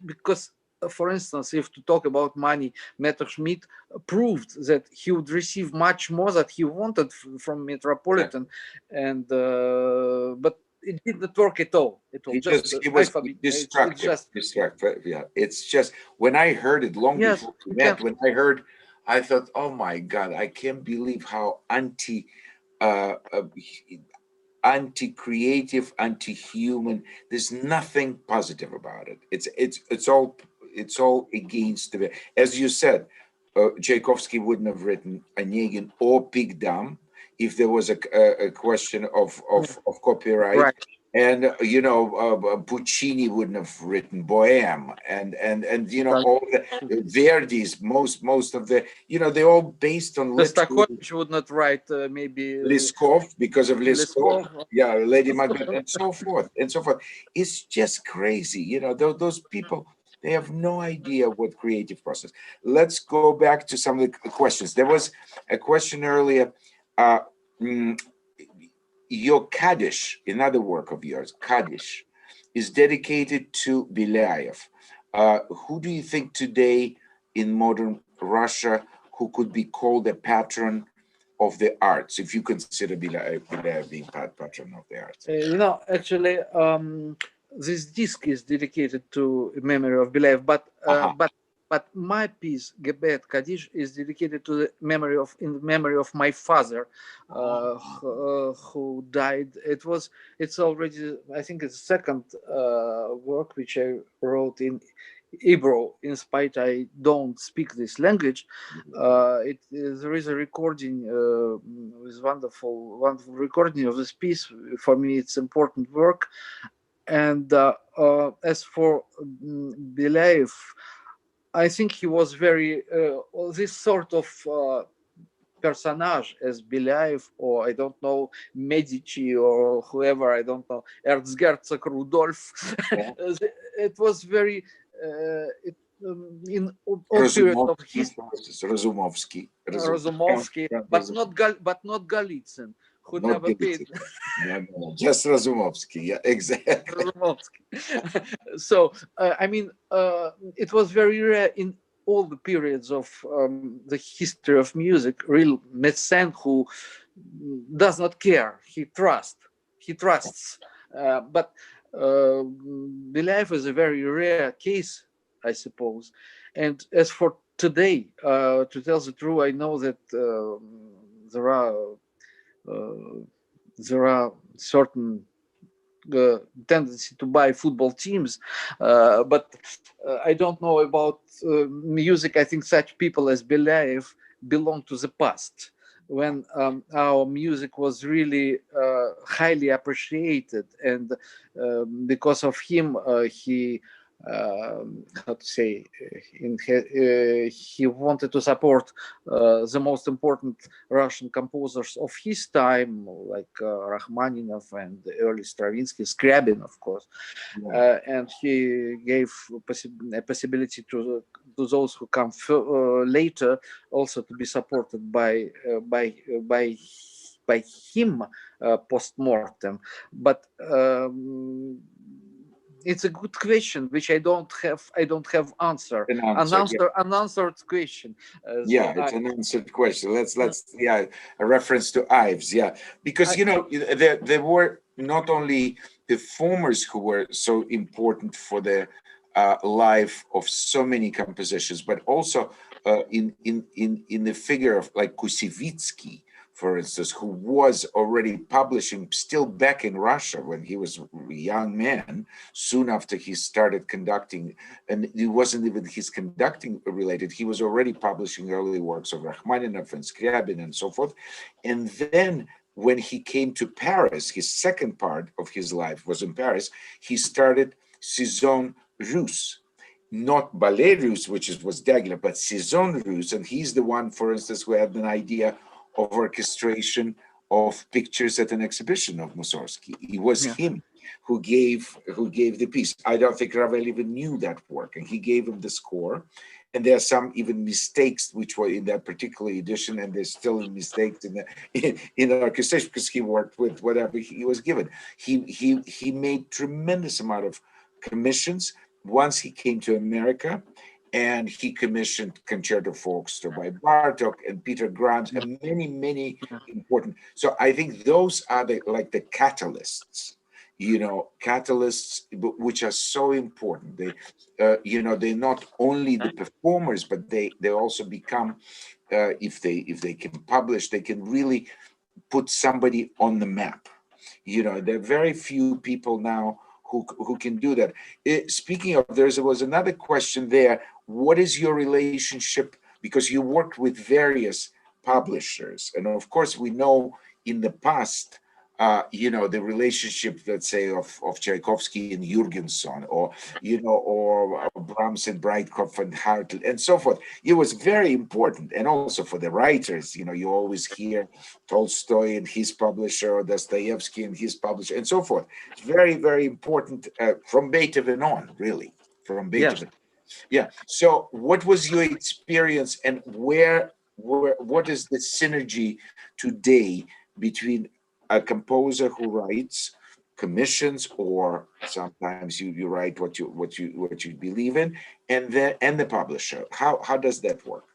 because, for instance, if to talk about money, Messerschmitt proved that he would receive much more that he wanted from Metropolitan, and but it didn't work at all. It was destructive. Yeah, it's just, when I heard it long before we met, when I heard, I thought, oh my God, I can't believe how anti-creative, anti-human. There's nothing positive about it. It's all against the, as you said, Tchaikovsky wouldn't have written Onegin or Pigdam if there was a question of copyright. Right. And you know, Puccini wouldn't have written Bohème, and you know, all the Verdi's, most of the, you know, they're all based on Shostakovich would not write maybe Liskov, because of Liskov, yeah, Lady Macbeth, and so forth and so forth. It's just crazy, you know. Those people, they have no idea what creative process. Let's go back to some of the questions. There was a question earlier. Your Kaddish, another work of yours, Kaddish, is dedicated to Belyaev. Who do you think today in modern Russia who could be called a patron of the arts, if you consider Belyaev being patron of the arts? You know, actually, this disc is dedicated to memory of Belyaev, but but my piece, Gebet Kaddish, is dedicated to the memory of, in memory of my father, who died. It's already, I think it's the second work which I wrote in Hebrew, in spite I don't speak this language. There is a recording, with wonderful recording of this piece. For me, it's important work. And as for Belayev, I think he was very this sort of personage as Belayev, or I don't know, Medici or whoever, I don't know, Erzherzog Rudolf. Yeah. It was very in all period of history. Razumovsky. Razumovsky, but not Golitsyn, who Not never paid. Golitsyn. No, just Razumovsky. Yeah, exactly. So I mean, it was very rare in all the periods of the history of music. Real mécène who does not care. He trusts. But Belayev is a very rare case, I suppose. And as for today, to tell the truth, I know that there are certain tendency to buy football teams, but I don't know about music. I think such people as Belayev belong to the past, when our music was really highly appreciated, and because of him, he how to say, he wanted to support the most important Russian composers of his time, like Rachmaninoff and early Stravinsky, Scriabin, of course. And he gave a possibility to those who come later also to be supported by him post-mortem. But it's a good question, which I don't have answer. Unanswered question. It's an answered question. Let's a reference to Ives. Yeah, because there were not only performers who were so important for the life of so many compositions, but also in the figure of like Kusevitsky, for instance, who was already publishing still back in Russia when he was a young man, soon after he started conducting, and it wasn't even his conducting related, he was already publishing early works of Rachmaninoff and Scriabin and so forth. And then when he came to Paris, his second part of his life was in Paris, he started Saison Russe. Not Ballet Russe, which was Dagler, but Saison Russe. And he's the one, for instance, who had an idea of orchestration of pictures at an exhibition of Mussorgsky. It was him who gave the piece. I don't think Ravel even knew that work, and he gave him the score. And there are some even mistakes which were in that particular edition, and there's still mistakes in the orchestration because he worked with whatever he was given. He made tremendous amount of commissions once he came to America. And he commissioned Concerto for Orchestra by Bartok and Peter Grant and many important. So I think those are the catalysts, which are so important. They, they're not only the performers, but they also become, if they can publish, they can really put somebody on the map. There are very few people now who can do that. Speaking of, there was another question there. What is your relationship? Because you worked with various publishers, and of course we know in the past, the relationship, let's say, of Tchaikovsky and Jurgenson, or Brahms and Breitkopf and Hartl and so forth. It was very important, and also for the writers. You always hear Tolstoy and his publisher, or Dostoevsky and his publisher, and so forth. It's very, very important from Beethoven on, really, from Beethoven. Yeah. So, what was your experience, and what is the synergy today between a composer who writes commissions, or sometimes you write what you believe in, and the publisher? How does that work?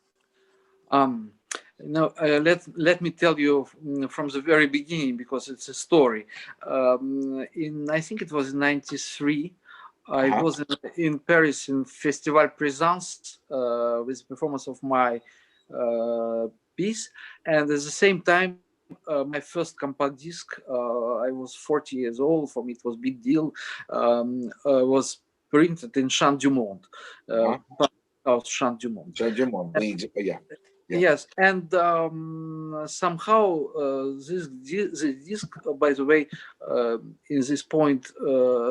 Let me tell you from the very beginning, because it's a story. I think it was in '93. I was in Paris in Festival Présence with performance of my piece, and at the same time, my first compact disc. I was 40 years old. For me, it was a big deal. Was printed in Champ du Monde, Champ du Monde. Champ du Monde. Yeah. Yes, and somehow this disc, by the way, in this point,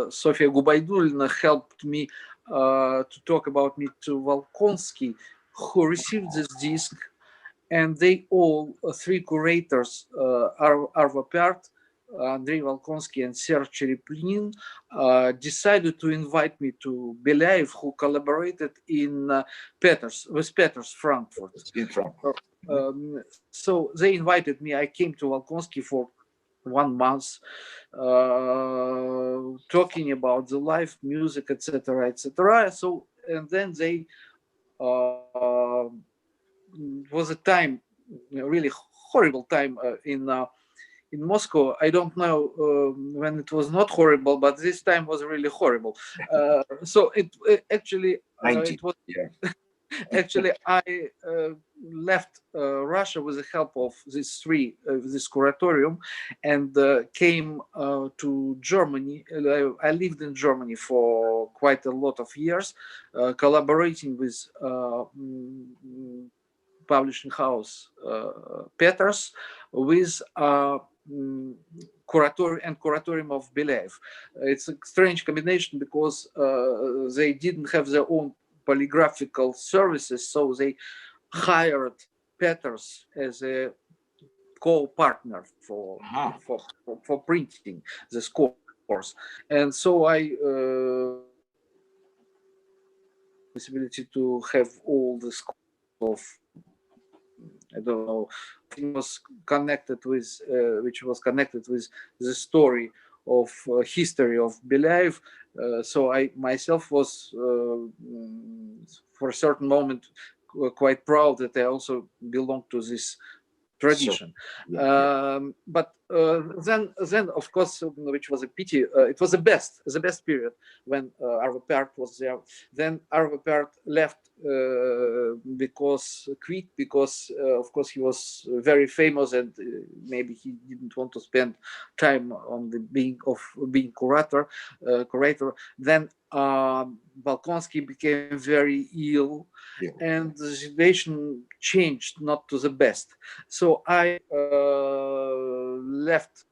Sofia Gubaidulina helped me to talk about me to Volkonsky, who received this disc, and they all, three curators, Arvo Pärt, Andrei Volkonsky, and Serge Chereplinin, decided to invite me to Belayev, who collaborated in Peters Frankfurt. In Frankfurt. So they invited me. I came to Volkonsky for 1 month, talking about the life, music, etc., etc. So, and then they was a time, really horrible time in Moscow. I don't know when it was not horrible, but this time was really horrible. So it actually it was. Yeah. Actually, I left Russia with the help of these three, this curatorium, and came to Germany. I lived in Germany for quite a lot of years, collaborating with publishing house Peters, with curatorium of Belayev. It's a strange combination because they didn't have their own polygraphical services, so they hired Peters as a co-partner for printing the scores, and so I possibility to have all the scores of, I don't know, was connected with which was connected with the story of history of Belayev. So I myself was for a certain moment quite proud that I also belong to this tradition. But then of course, which was a pity, it was the best period when Arvo Pärt was there. Then Arvo Pärt left because of course he was very famous, and maybe he didn't want to spend time on the being curator. Then Volkonsky became very ill, and the situation changed not to the best. So I left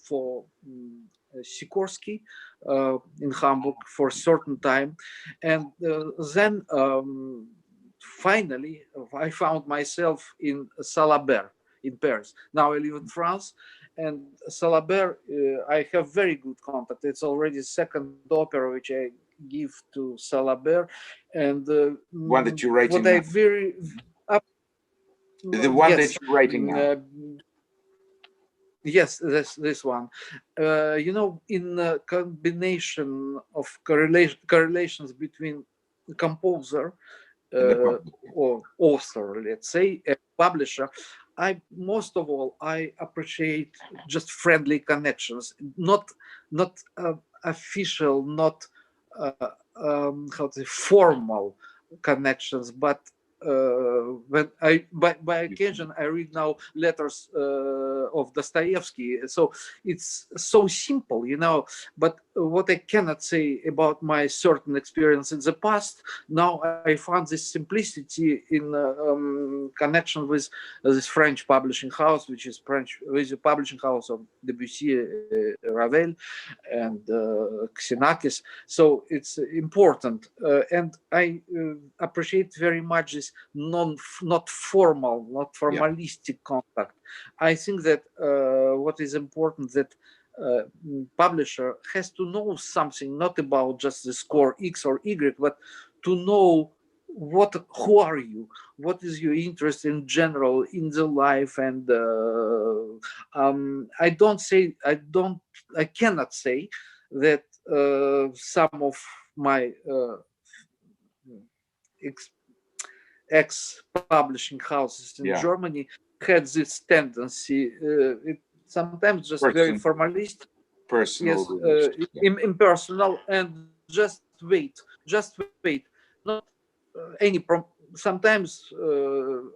for Sikorsky in Hamburg for a certain time, and then finally I found myself in Salabert in Paris. Now I live in France, and Salabert I have very good contact. It's already second opera which I give to Salabert, and one that you're writing now. The one that you're writing now. Yes, this one. In combination of correlations between the composer or author, let's say, a publisher, most of all I appreciate just friendly connections, not official, not how to say, formal connections, but when I by occasion I read now letters of Dostoevsky, so it's so simple, but what I cannot say about my certain experience in the past, now I found this simplicity in connection with this French publishing house, which is French, with the publishing house of Debussy, Ravel, and Xenakis. So it's important, and I appreciate very much this not formalistic contact. I think that what is important, that publisher has to know something, not about just the score X or Y, but to know who are you, what is your interest in general in the life, and I cannot say that some of my ex-publishing houses in Germany had this tendency. It sometimes just very formalistic, personal, impersonal, and just wait, not any sometimes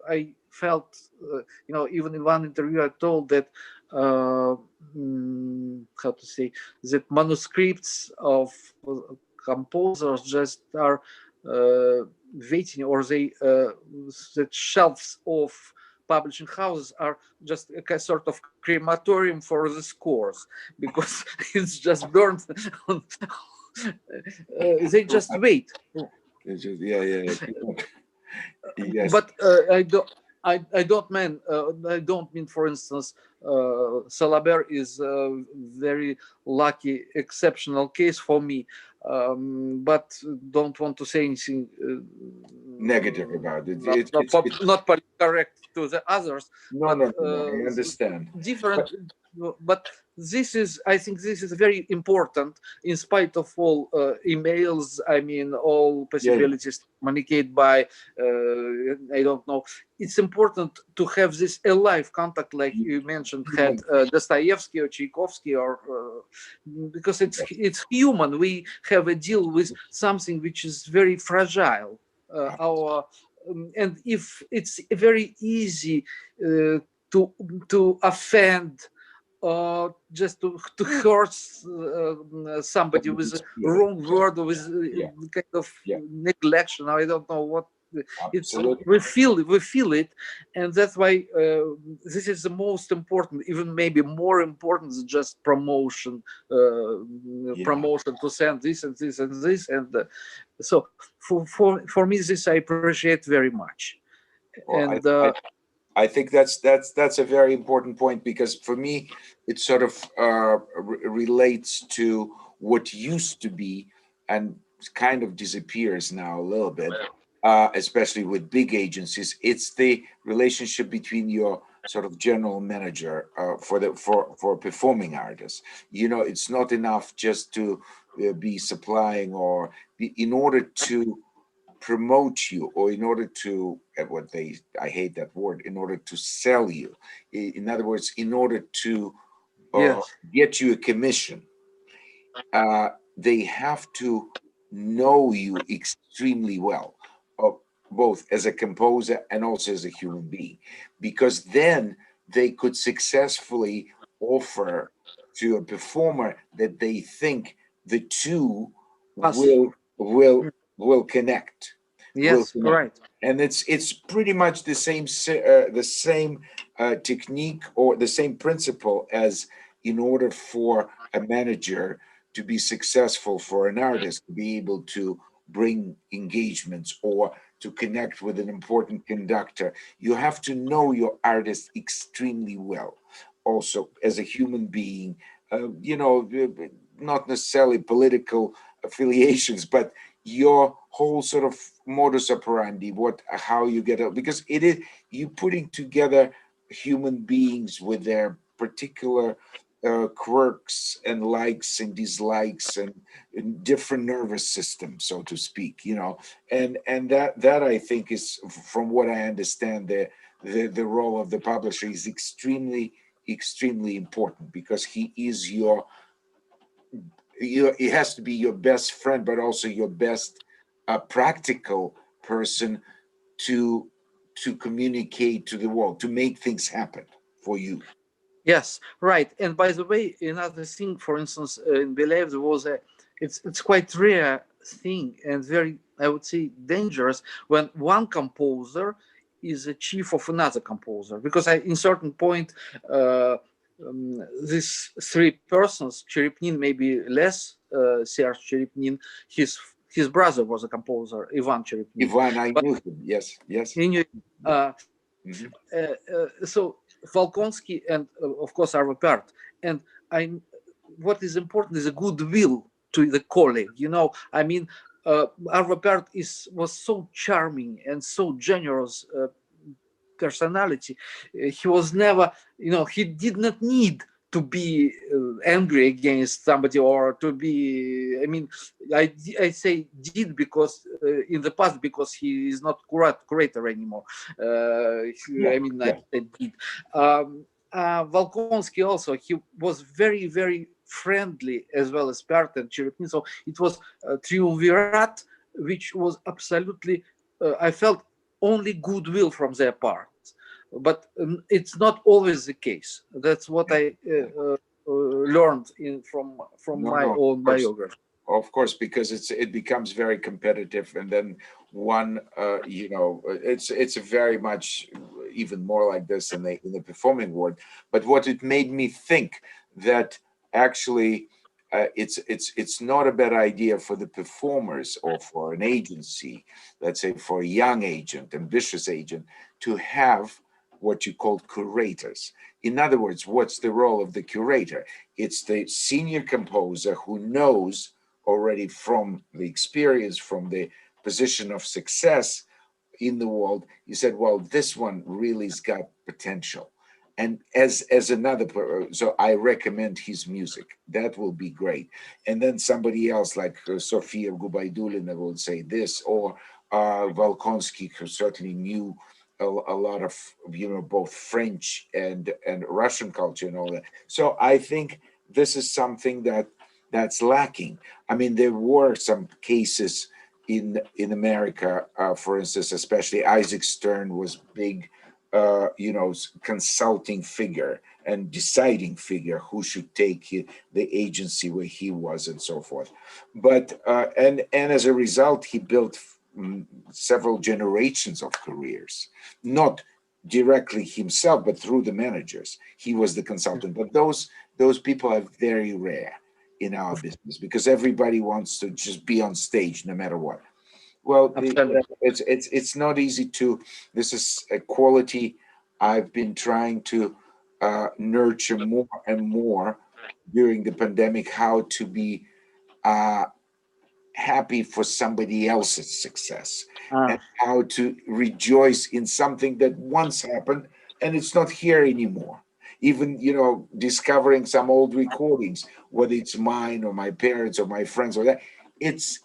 I felt, even in one interview I told that how to say, that manuscripts of composers just are waiting, or they the shelves of publishing houses are just a sort of crematorium for the scores, because it's just burned on, they just wait. It's just, yeah. Yes. But I don't mean, for instance, Salabert is a very lucky, exceptional case for me, but don't want to say anything Negative about it. not politically correct to the others. No, But I understand. different. But this is, I think, this is very important, in spite of all emails. I mean, all possibilities to communicate by, I don't know. It's important to have this alive contact, like you mentioned, had Dostoevsky or Tchaikovsky, or because it's human. We have a deal with something which is very fragile. And if it's very easy to offend, just to hurt somebody with a wrong word, or with kind of neglection. I don't know what. It's, we feel it, and that's why this is the most important, even maybe more important than just promotion. Promotion to send this and this and this, and so for me, this I appreciate very much. Well, And I think that's a very important point, because for me it sort of relates to what used to be and kind of disappears now a little bit, especially with big agencies. It's the relationship between your sort of general manager for performing artists. It's not enough just to be supplying, or in order to promote you, or in order to I hate that word, in order to sell you. In other words, in order to get you a commission, they have to know you extremely well, both as a composer and also as a human being, because then they could successfully offer to a performer that they think the two will connect. Yes, right. And it's pretty much the same technique, or the same principle, as in order for a manager to be successful for an artist, to be able to bring engagements or to connect with an important conductor, you have to know your artist extremely well. Also, as a human being, not necessarily political affiliations, but your whole sort of modus operandi, how you get out, because it is you putting together human beings with their particular quirks and likes and dislikes, and different nervous system, so to speak, and that I think is, from what I understand, the role of the publisher is extremely important, because he is it has to be your best friend, but also your best practical person to communicate to the world, to make things happen for you. Yes, right. And by the way, another thing, for instance, in Belayev, there was it's quite rare thing, and very, I would say, dangerous, when one composer is a chief of another composer, because in certain point, these three persons, Cherepnin, maybe less, Serge Cherepnin, his brother was a composer, Ivan Cherepnin. Ivan, I knew him. Yes. He knew. So Volkonsky and of course Arvo-Pärt, and what is important is a goodwill to the colleague. I mean, Arvo-Pärt was so charming and so generous personality. He was never, he did not need to be angry against somebody, or to be, I mean, I say did because in the past, because he is not curator anymore. I did. Volkonsky also, he was very, very friendly as well as part and Cherepin. So it was a triumvirate, which was absolutely, I felt only goodwill from their part. But it's not always the case. That's what I learned from No, my no, of own course. biography. Of course, because it becomes very competitive, and then one, it's very much even more like this in the performing world. But what it made me think that actually it's not a bad idea for the performers or for an agency, let's say for a young agent, ambitious agent, to have what you call curators. In other words, what's the role of the curator? It's the senior composer who knows already from the experience, from the position of success in the world. You said, well, this one really's got potential. And as another, so I recommend his music. That will be great. And then somebody else like Sofia Gubaidulina will say this, or Volkonsky, who certainly knew a lot of both French and Russian culture and all that. So I think this is something that's lacking. I mean, there were some cases in America, for instance, especially Isaac Stern was big, consulting figure and deciding figure who should take the agency where he was and so forth. But and as a result, he built several generations of careers, not directly himself, but through the managers. He was the consultant. But those people are very rare in our business because everybody wants to just be on stage no matter what. Well, it's not easy to. This is a quality I've been trying to nurture more and more during the pandemic. How to be happy for somebody else's success, and how to rejoice in something that once happened and it's not here anymore. Even discovering some old recordings, whether it's mine or my parents or my friends or that, it's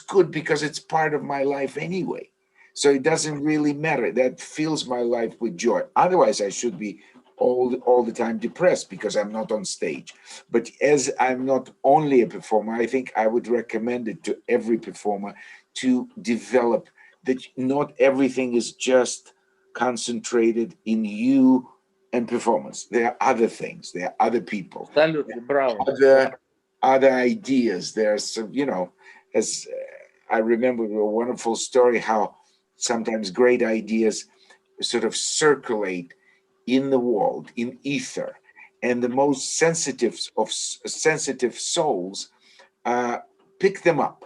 good because it's part of my life anyway. So it doesn't really matter. That fills my life with joy. Otherwise, I should be all the time depressed because I'm not on stage. But as I'm not only a performer, I think I would recommend it to every performer to develop that not everything is just concentrated in you and performance. There are other things. There are other people. Absolutely, bravo. Other ideas. There's some, as I remember a wonderful story how sometimes great ideas sort of circulate in the world, in ether, and the most sensitive souls pick them up.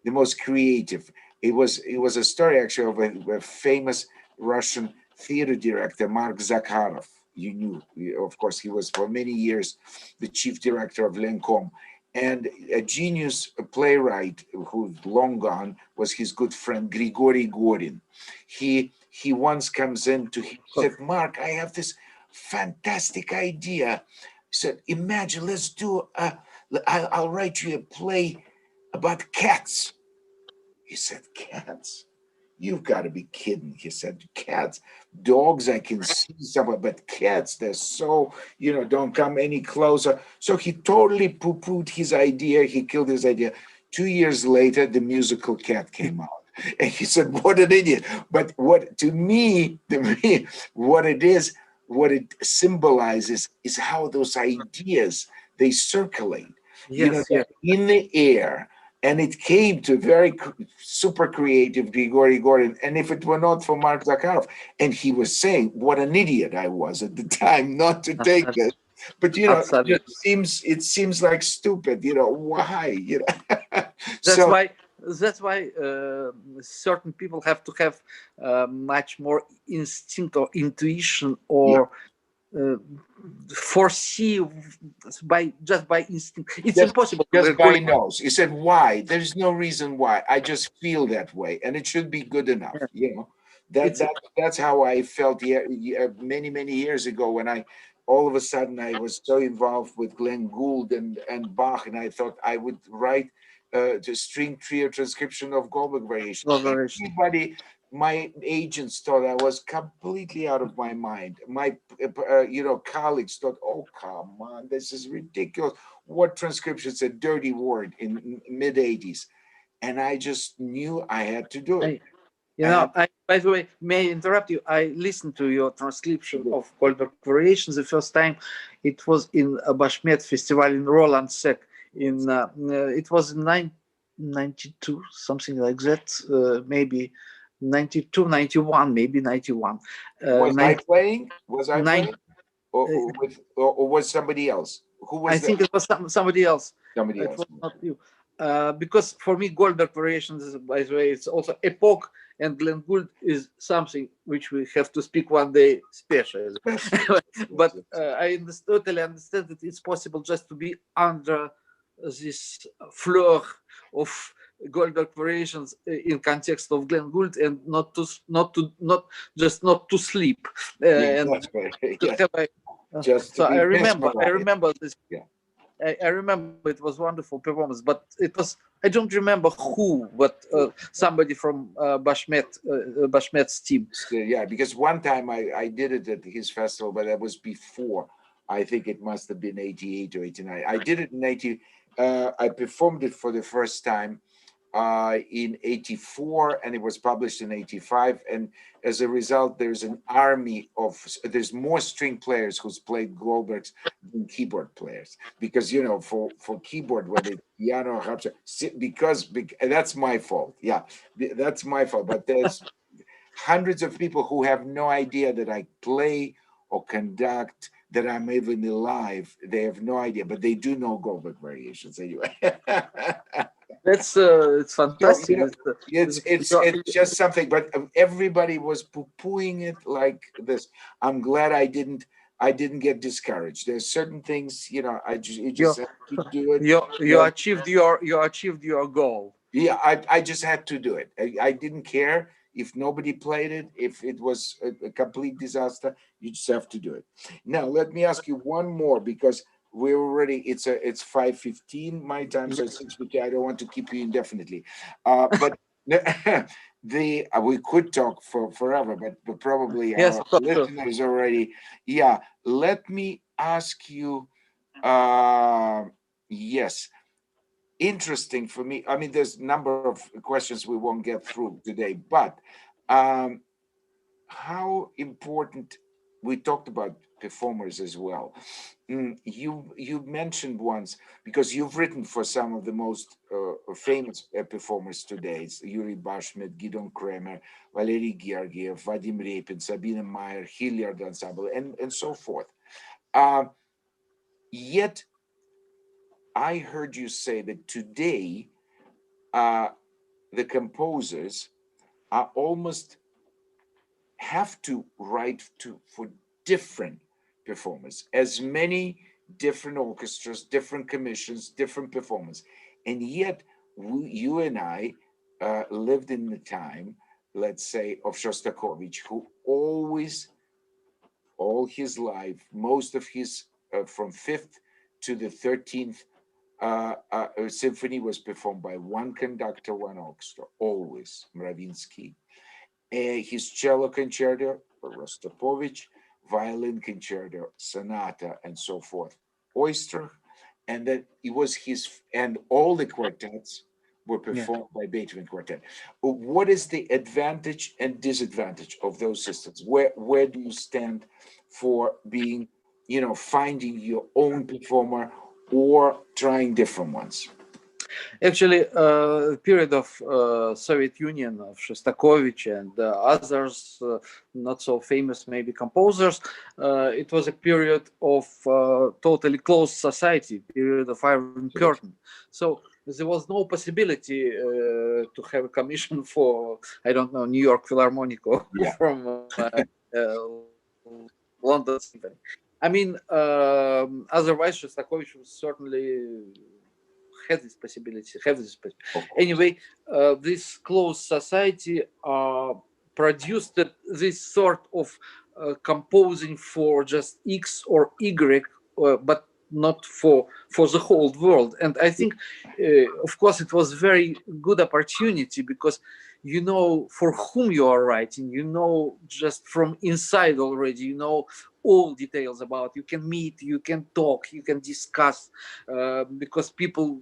The most creative. It was a story actually of a famous Russian theater director, Mark Zakharov. You knew, of course, he was for many years the chief director of Lencom. And a genius playwright who's long gone was his good friend Grigory Gorin. He once comes in to him, he said, Mark, I have this fantastic idea. He said, imagine, let's do I'll write you a play about cats. He said, cats? You've got to be kidding. He said, cats. Dogs, I can see somewhere, but cats, they're so, don't come any closer. So he totally poo-pooed his idea. He killed his idea. 2 years later, the musical Cat came out. And he said, what an idiot. But to me, what it symbolizes is how those ideas, they circulate, Yes. in the air. And it came to very super creative Grigory Gorin. And if it were not for Mark Zakharov, and he was saying what an idiot I was at the time not to take this. But it seems like stupid. Why? That's why certain people have to have much more instinct or intuition or foresee by instinct. It's impossible. Just by nose. He said, why? There's no reason why. I just feel that way, and it should be good enough. That's how I felt many years ago when all of a sudden I was so involved with Glenn Gould and Bach, and I thought I would write the string trio transcription of Goldberg variation. Everybody my agents thought I was completely out of my mind. My colleagues thought, oh, come on, this is ridiculous. What transcription's a dirty word in mid 80s? And I just knew I had to do it. By the way, may I interrupt you? I listened to your transcription of Goldberg Variations the first time. It was in a Bashmet festival in Roland Sec. It was in 1992, something like that. Maybe 92, 91, maybe 91. Was I playing? Was I playing? Uh, Or was somebody else? Who was I think it was somebody else. Somebody It else. was not you. Because for me, Goldberg Variations, by the way, it's also epoch, and Glenn Gould is something which we have to speak one day special. But I totally understand that it's possible just to be under this floor of Goldberg Variations in context of Glenn Gould, and not to sleep. And yes. So I remember this. Yeah. I remember it was wonderful performance, but I don't remember who, but somebody from Bashmet's team. Yeah, because one time I did it at his festival, but that was before. I think it must have been 88 or 89. I did it in 80. I performed it for the first time in 84, and it was published in 85. And as a result, there's there's more string players who's played Goldbergs than keyboard players, because for keyboard, whether it's piano or harp, because that's my fault. Yeah, that's my fault. But there's hundreds of people who have no idea that I play or conduct, that I'm even alive. They have no idea, but they do know Goldberg Variations anyway. It's fantastic. It's just something, but everybody was poo-pooing it like this. I'm glad I didn't get discouraged. There's certain things, you just have to do it. You achieved your goal. Yeah, I just had to do it. I didn't care if nobody played it, if it was a complete disaster. You just have to do it. Now, let me ask you one more, because we're already, it's 5:15 my time, so it's 6:50. I don't want to keep you indefinitely. But we could talk for forever, but probably yes, our listeners already. Yeah, let me ask you. Yes. Interesting for me. I mean, there's a number of questions we won't get through today, but how important, we talked about performers as well. You mentioned once, because you've written for some of the most famous performers today. It's Yuri Bashmet, Gidon Kremer, Valery Gergiev, Vadim Repin, Sabine Meyer, Hilliard Ensemble, and so forth. Yet I heard you say that today the composers are almost have to write for different performers, as many different orchestras, different commissions, different performers. And yet you and I lived in the time, let's say, of Shostakovich, who always, all his life, most of his, from 5th to the 13th symphony was performed by one conductor, one orchestra, always Mravinsky. His cello concerto, Rostropovich, violin concerto, sonata, and so forth, Oyster, and that it was and all the quartets were performed by Beethoven Quartet. What is the advantage and disadvantage of those systems? Where do you stand for being, finding your own performer or trying different ones? Actually, period of Soviet Union, of Shostakovich and others, not so famous maybe composers, it was a period of totally closed society, period of Iron Curtain. So there was no possibility to have a commission for, I don't know, New York Philharmonic or from London Symphony. I mean, otherwise Shostakovich was certainly have this possibility. Anyway, this closed society produced this sort of composing for just X or Y, but not for the whole world. And I think, of course, it was very good opportunity, because you know for whom you are writing, you know just from inside already, you know all details about, you can meet, you can talk, you can discuss, because people,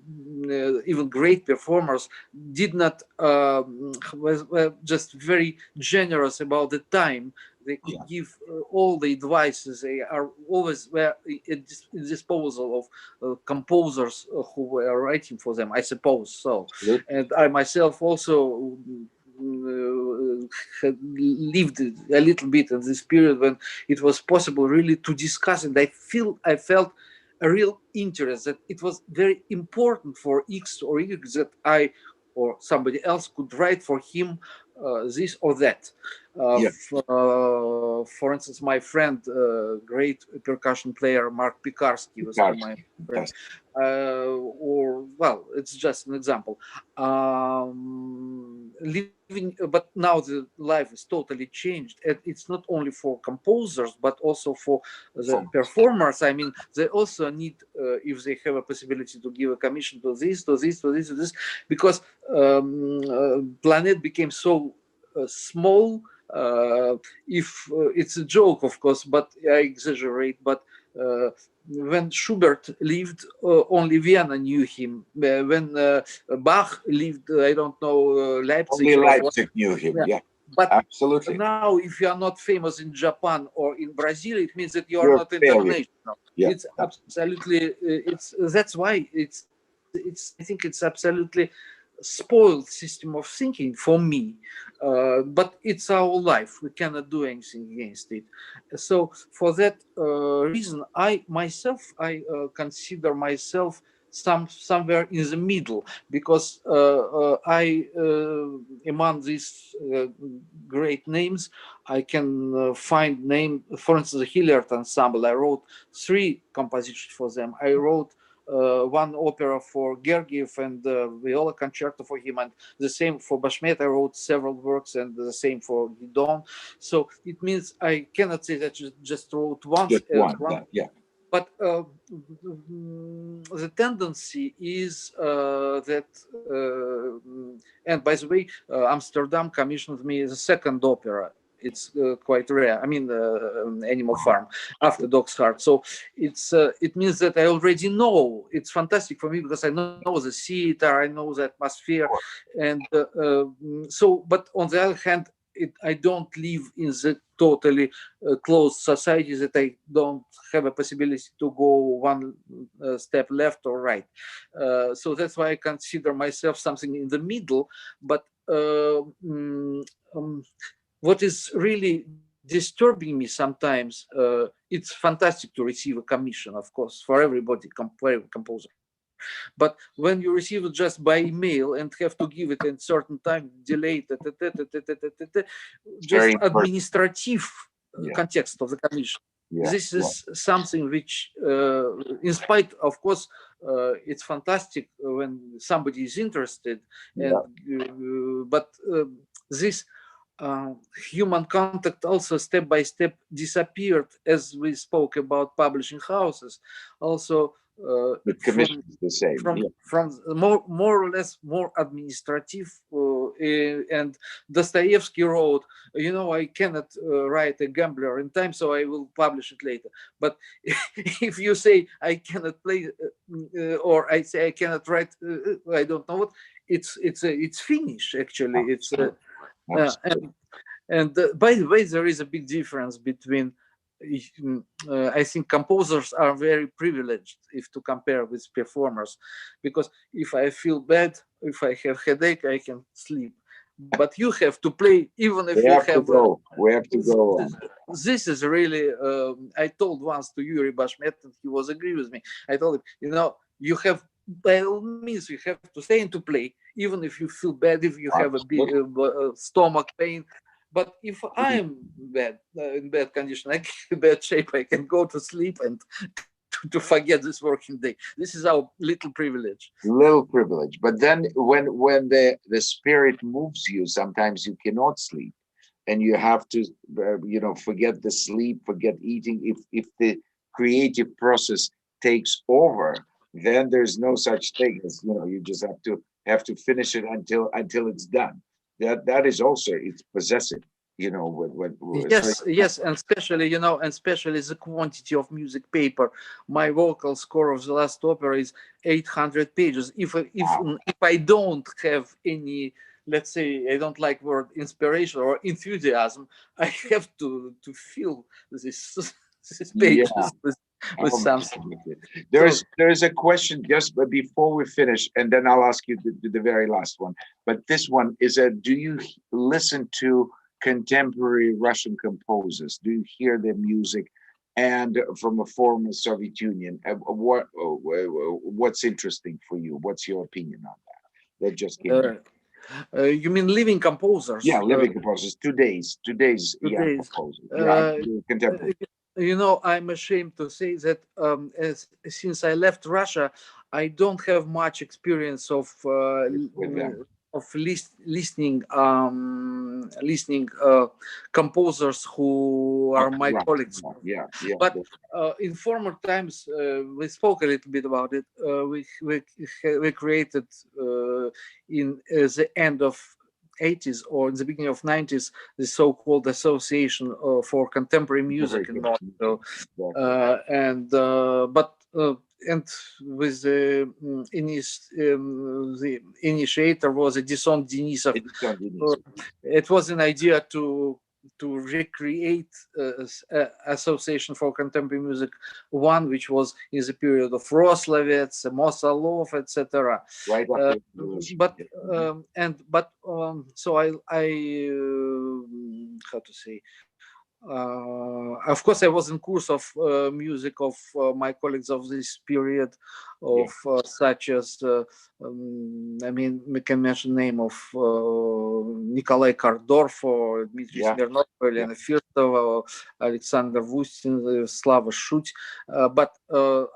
even great performers, did not were just very generous about the time they could give all the advices. They are always were at disposal of composers who were writing for them, I suppose so. And I myself also had lived a little bit in this period when it was possible really to discuss, and I felt a real interest that it was very important for X or Y that I or somebody else could write for him this or that. Yeah. For instance, my friend, great percussion player Mark Pekarsky was my friend. Yes. Or well, it's just an example. Living, but now the life is totally changed, and it's not only for composers but also for the performers. I mean, they also need, if they have a possibility, to give a commission to this, to this, to this, to this, because planet became so small. If it's a joke, of course, but I exaggerate. But when Schubert lived, only Vienna knew him. When Bach lived, I don't know, Leipzig. Only Leipzig knew him. Yeah, but absolutely. now, if you are not famous in Japan or in Brazil, it means that you are You're not international. Yeah. It's absolutely. It's that's why it's. I think it's absolutely spoiled system of thinking for me, but it's our life, we cannot do anything against it. So for that reason, I consider myself somewhere in the middle, because I among these great names I can find name, for instance, the Hilliard Ensemble. I wrote 3 compositions for them. I wrote one opera for Gergiev and viola concerto for him, and the same for Bashmet. I wrote several works, and the same for Guidon. So it means I cannot say that you just wrote once. Just one. Yeah. But the tendency is that, and by the way, Amsterdam commissioned me the 2nd opera. It's quite rare. I mean, Animal Farm after Dog's Heart. So it means that I already know. It's fantastic for me because I know the theater, I know the atmosphere, and so. But on the other hand, I don't live in the totally closed society that I don't have a possibility to go one step left or right. So that's why I consider myself something in the middle. But what is really disturbing me sometimes, it's fantastic to receive a commission, of course, for everybody, every composer. But when you receive it just by email and have to give it in certain time, delay, just administrative context of the commission. This is something which, in spite, of course, it's fantastic when somebody is interested, and but this human contact also step by step disappeared, as we spoke about publishing houses. Also, the commission is the same. From more or less more administrative, and Dostoevsky wrote, I cannot write a gambler in time, so I will publish it later. But if you say I cannot play, or I say I cannot write, I don't know what, it's finished actually. It's and by the way, there is a big difference between. I think composers are very privileged if to compare with performers, because if I feel bad, if I have headache, I can sleep. But you have to play even if we have to go. We have to go. This is really. I told once to Yuri Bashmet, and he was agree with me. I told him, you have, by all means, you have to stay and to play, even if you feel bad, if you have a big stomach pain. But if I'm bad, in bad condition, I in bad shape, I can go to sleep and to forget this working day. This is our little privilege. But then when the spirit moves you, sometimes you cannot sleep, and you have to, forget the sleep, forget eating. If the creative process takes over, then there's no such thing as, you just have to finish it until it's done. that is also, it's possessive, Yes, yes, and especially, and especially the quantity of music paper. My vocal score of the last opera is 800 pages. If I don't have any, let's say, I don't like word inspiration or enthusiasm, I have to fill this these yeah. pages with something. There's a question just before we finish, and then I'll ask you the very last one. But this one is do you listen to contemporary Russian composers? Do you hear their music? And from a former Soviet Union, what's interesting for you? What's your opinion on that? That just came. You mean living composers? Yeah, living composers. Today's composers. Contemporary. I'm ashamed to say that since I left Russia, I don't have much experience of listening composers who are my colleagues. Yeah. But in former times, we spoke a little bit about it. We created in the end of 80s or in the beginning of 90s the so-called Association for Contemporary Music in Moscow, and with the initiator was a Dison Denisov. It was an idea to recreate Association for Contemporary Music one, which was in the period of Roslovets, Mosolov, etc. Right. So I how to say. Of course, I was in course of music of my colleagues of this period, of such as we can mention name of Nikolai Kardorf or Dmitry Smirnov, Elena Firtova, Alexander Vustin, Slava Shut, but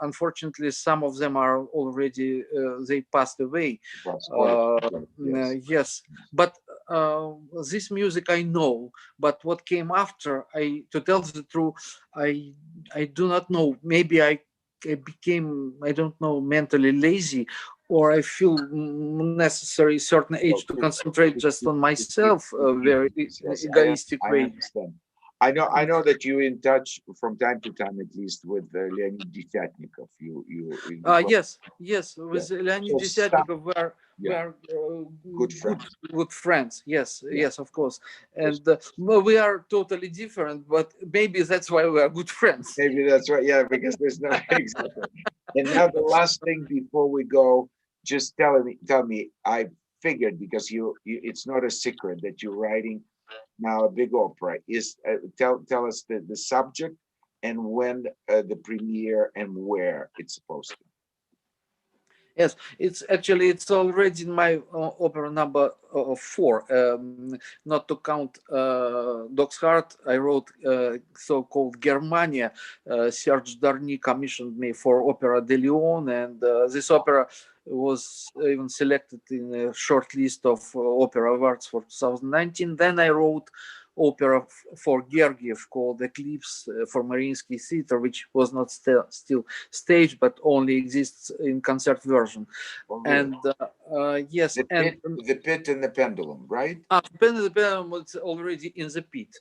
unfortunately, some of them are already they passed away. Yes, but this music I know, but what came after, to tell the truth, I do not know. Maybe I became, I don't know, mentally lazy, or I feel necessary certain age to concentrate just on myself, very egoistic way. I understand. I know that you're in touch from time to time, at least, with Leonid Desyatnikov. Yes, with Leonid Desyatnikov, we are good friends. Yes, of course. And we are totally different, but maybe that's why we are good friends. Maybe that's right. Yeah, because there's no exactly. And now the last thing before we go, just tell me. I figured, because it's not a secret that you're writing now a big opera. Tell us the subject and when the premiere and where it's supposed to. Yes, it's already in my opera number 4. Not to count Dog's Heart, I wrote so-called Germania. Serge Darny commissioned me for Opera de Lyon, and this opera was even selected in a short list of opera awards for 2019. Then I wrote opera for Gergiev called Eclipse for Mariinsky Theater, which was not still staged, but only exists in concert version. And yes, the pit and the pendulum, right? The Pit and the Pendulum was already in the pit.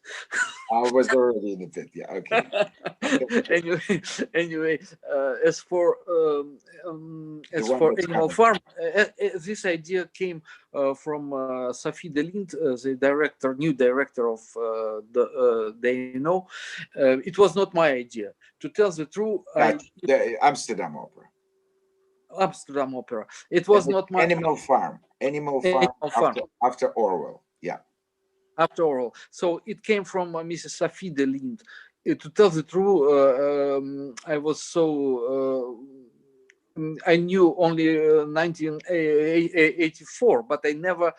I was already in the pit. Yeah, okay. Anyway, as for Animal Farm, this idea came from Sophie Delind, the new director of They Know. It was not my idea. To tell the truth, the Amsterdam Opera. It was not my Animal Farm. After Orwell. Yeah. After Orwell. So it came from Mrs. Sophie Delind. To tell the truth, I was so. I knew only 1984, but I never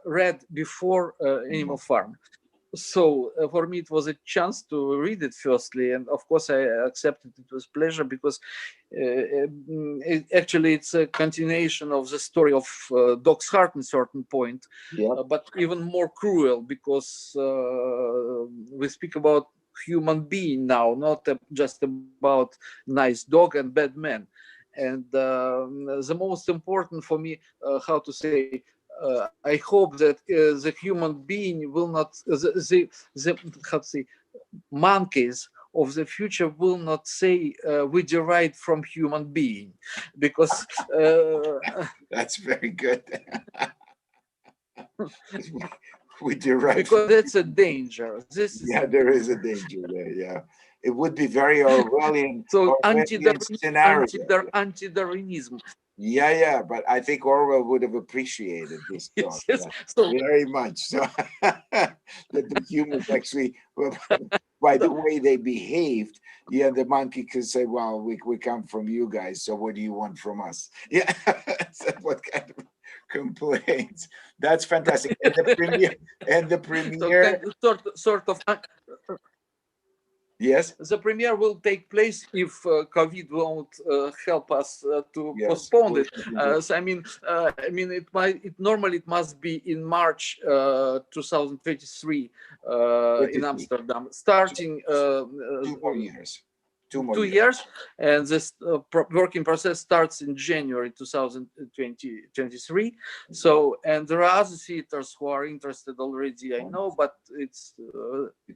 read before Animal Farm. So for me, it was a chance to read it firstly, and of course I accepted it with pleasure, because it's a continuation of the story of Dog's Heart in a certain point, but even more cruel, because we speak about human being now, not just about nice dog and bad man. And the most important for me, how to say, I hope that the human being will not, the how to say, monkeys of the future will not say we derived from human being, because That's very good. We derive. because that's a danger. This is Yeah, there is a danger there. Yeah, it would be very Orwellian, so Orwellian scenario. anti-Darwinism. Yeah, but I think Orwell would have appreciated this thought, Yes, yes. So very much. So that the humans actually, well, by the way they behaved, yeah, the monkey could say, "Well, we come from you guys, so what do you want from us?" Yeah, so what kind of complaints? That's fantastic. And the premiere, and the so premiere, sort of yes, the premiere will take place if COVID won't help us to yes. postpone it. So I mean, it normally it must be in March 2023 in Amsterdam, starting 2 more years. 2 years, and this working process starts in January 2023. So, and there are other theaters who are interested already, I know, but it's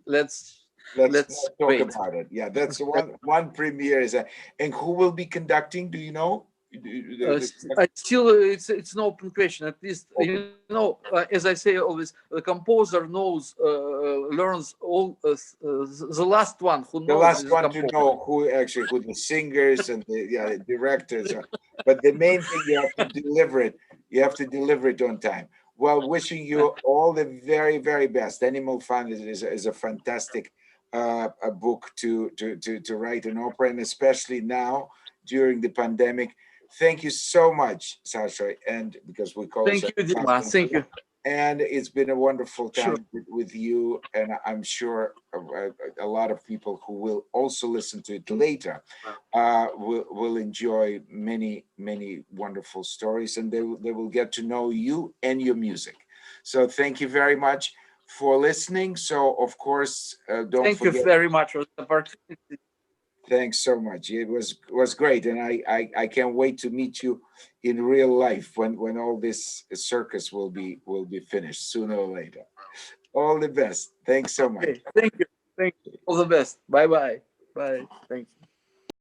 let's Let's talk wait. about it. Yeah, that's one premiere is and who will be conducting? Do you know? Still, it's an open question. At least you know, as I say always, the composer knows, learns all. The last one who knows The last is one to composer. know who the singers and the directors are. But the main thing, you have to deliver it. You have to deliver it on time. Well, wishing you all the very, very best. Animal Farm is a fantastic a book to write an opera, and especially now during the pandemic. Thank you so much, Sasha, and because we call Thank it. you, Dima. Thank you. And it's been a wonderful Sure. time with you, and I'm sure a lot of people who will also listen to it later will enjoy many wonderful stories, and they will get to know you and your music. So thank you very much for listening. So of course, don't Thank you forget. very much for the opportunity. Thanks so much. It was great, and I can't wait to meet you in real life when all this circus will be finished sooner or later. All the best. Thanks so much. Okay. Thank you. Thank you. All the best. Bye bye. Bye. Thank you.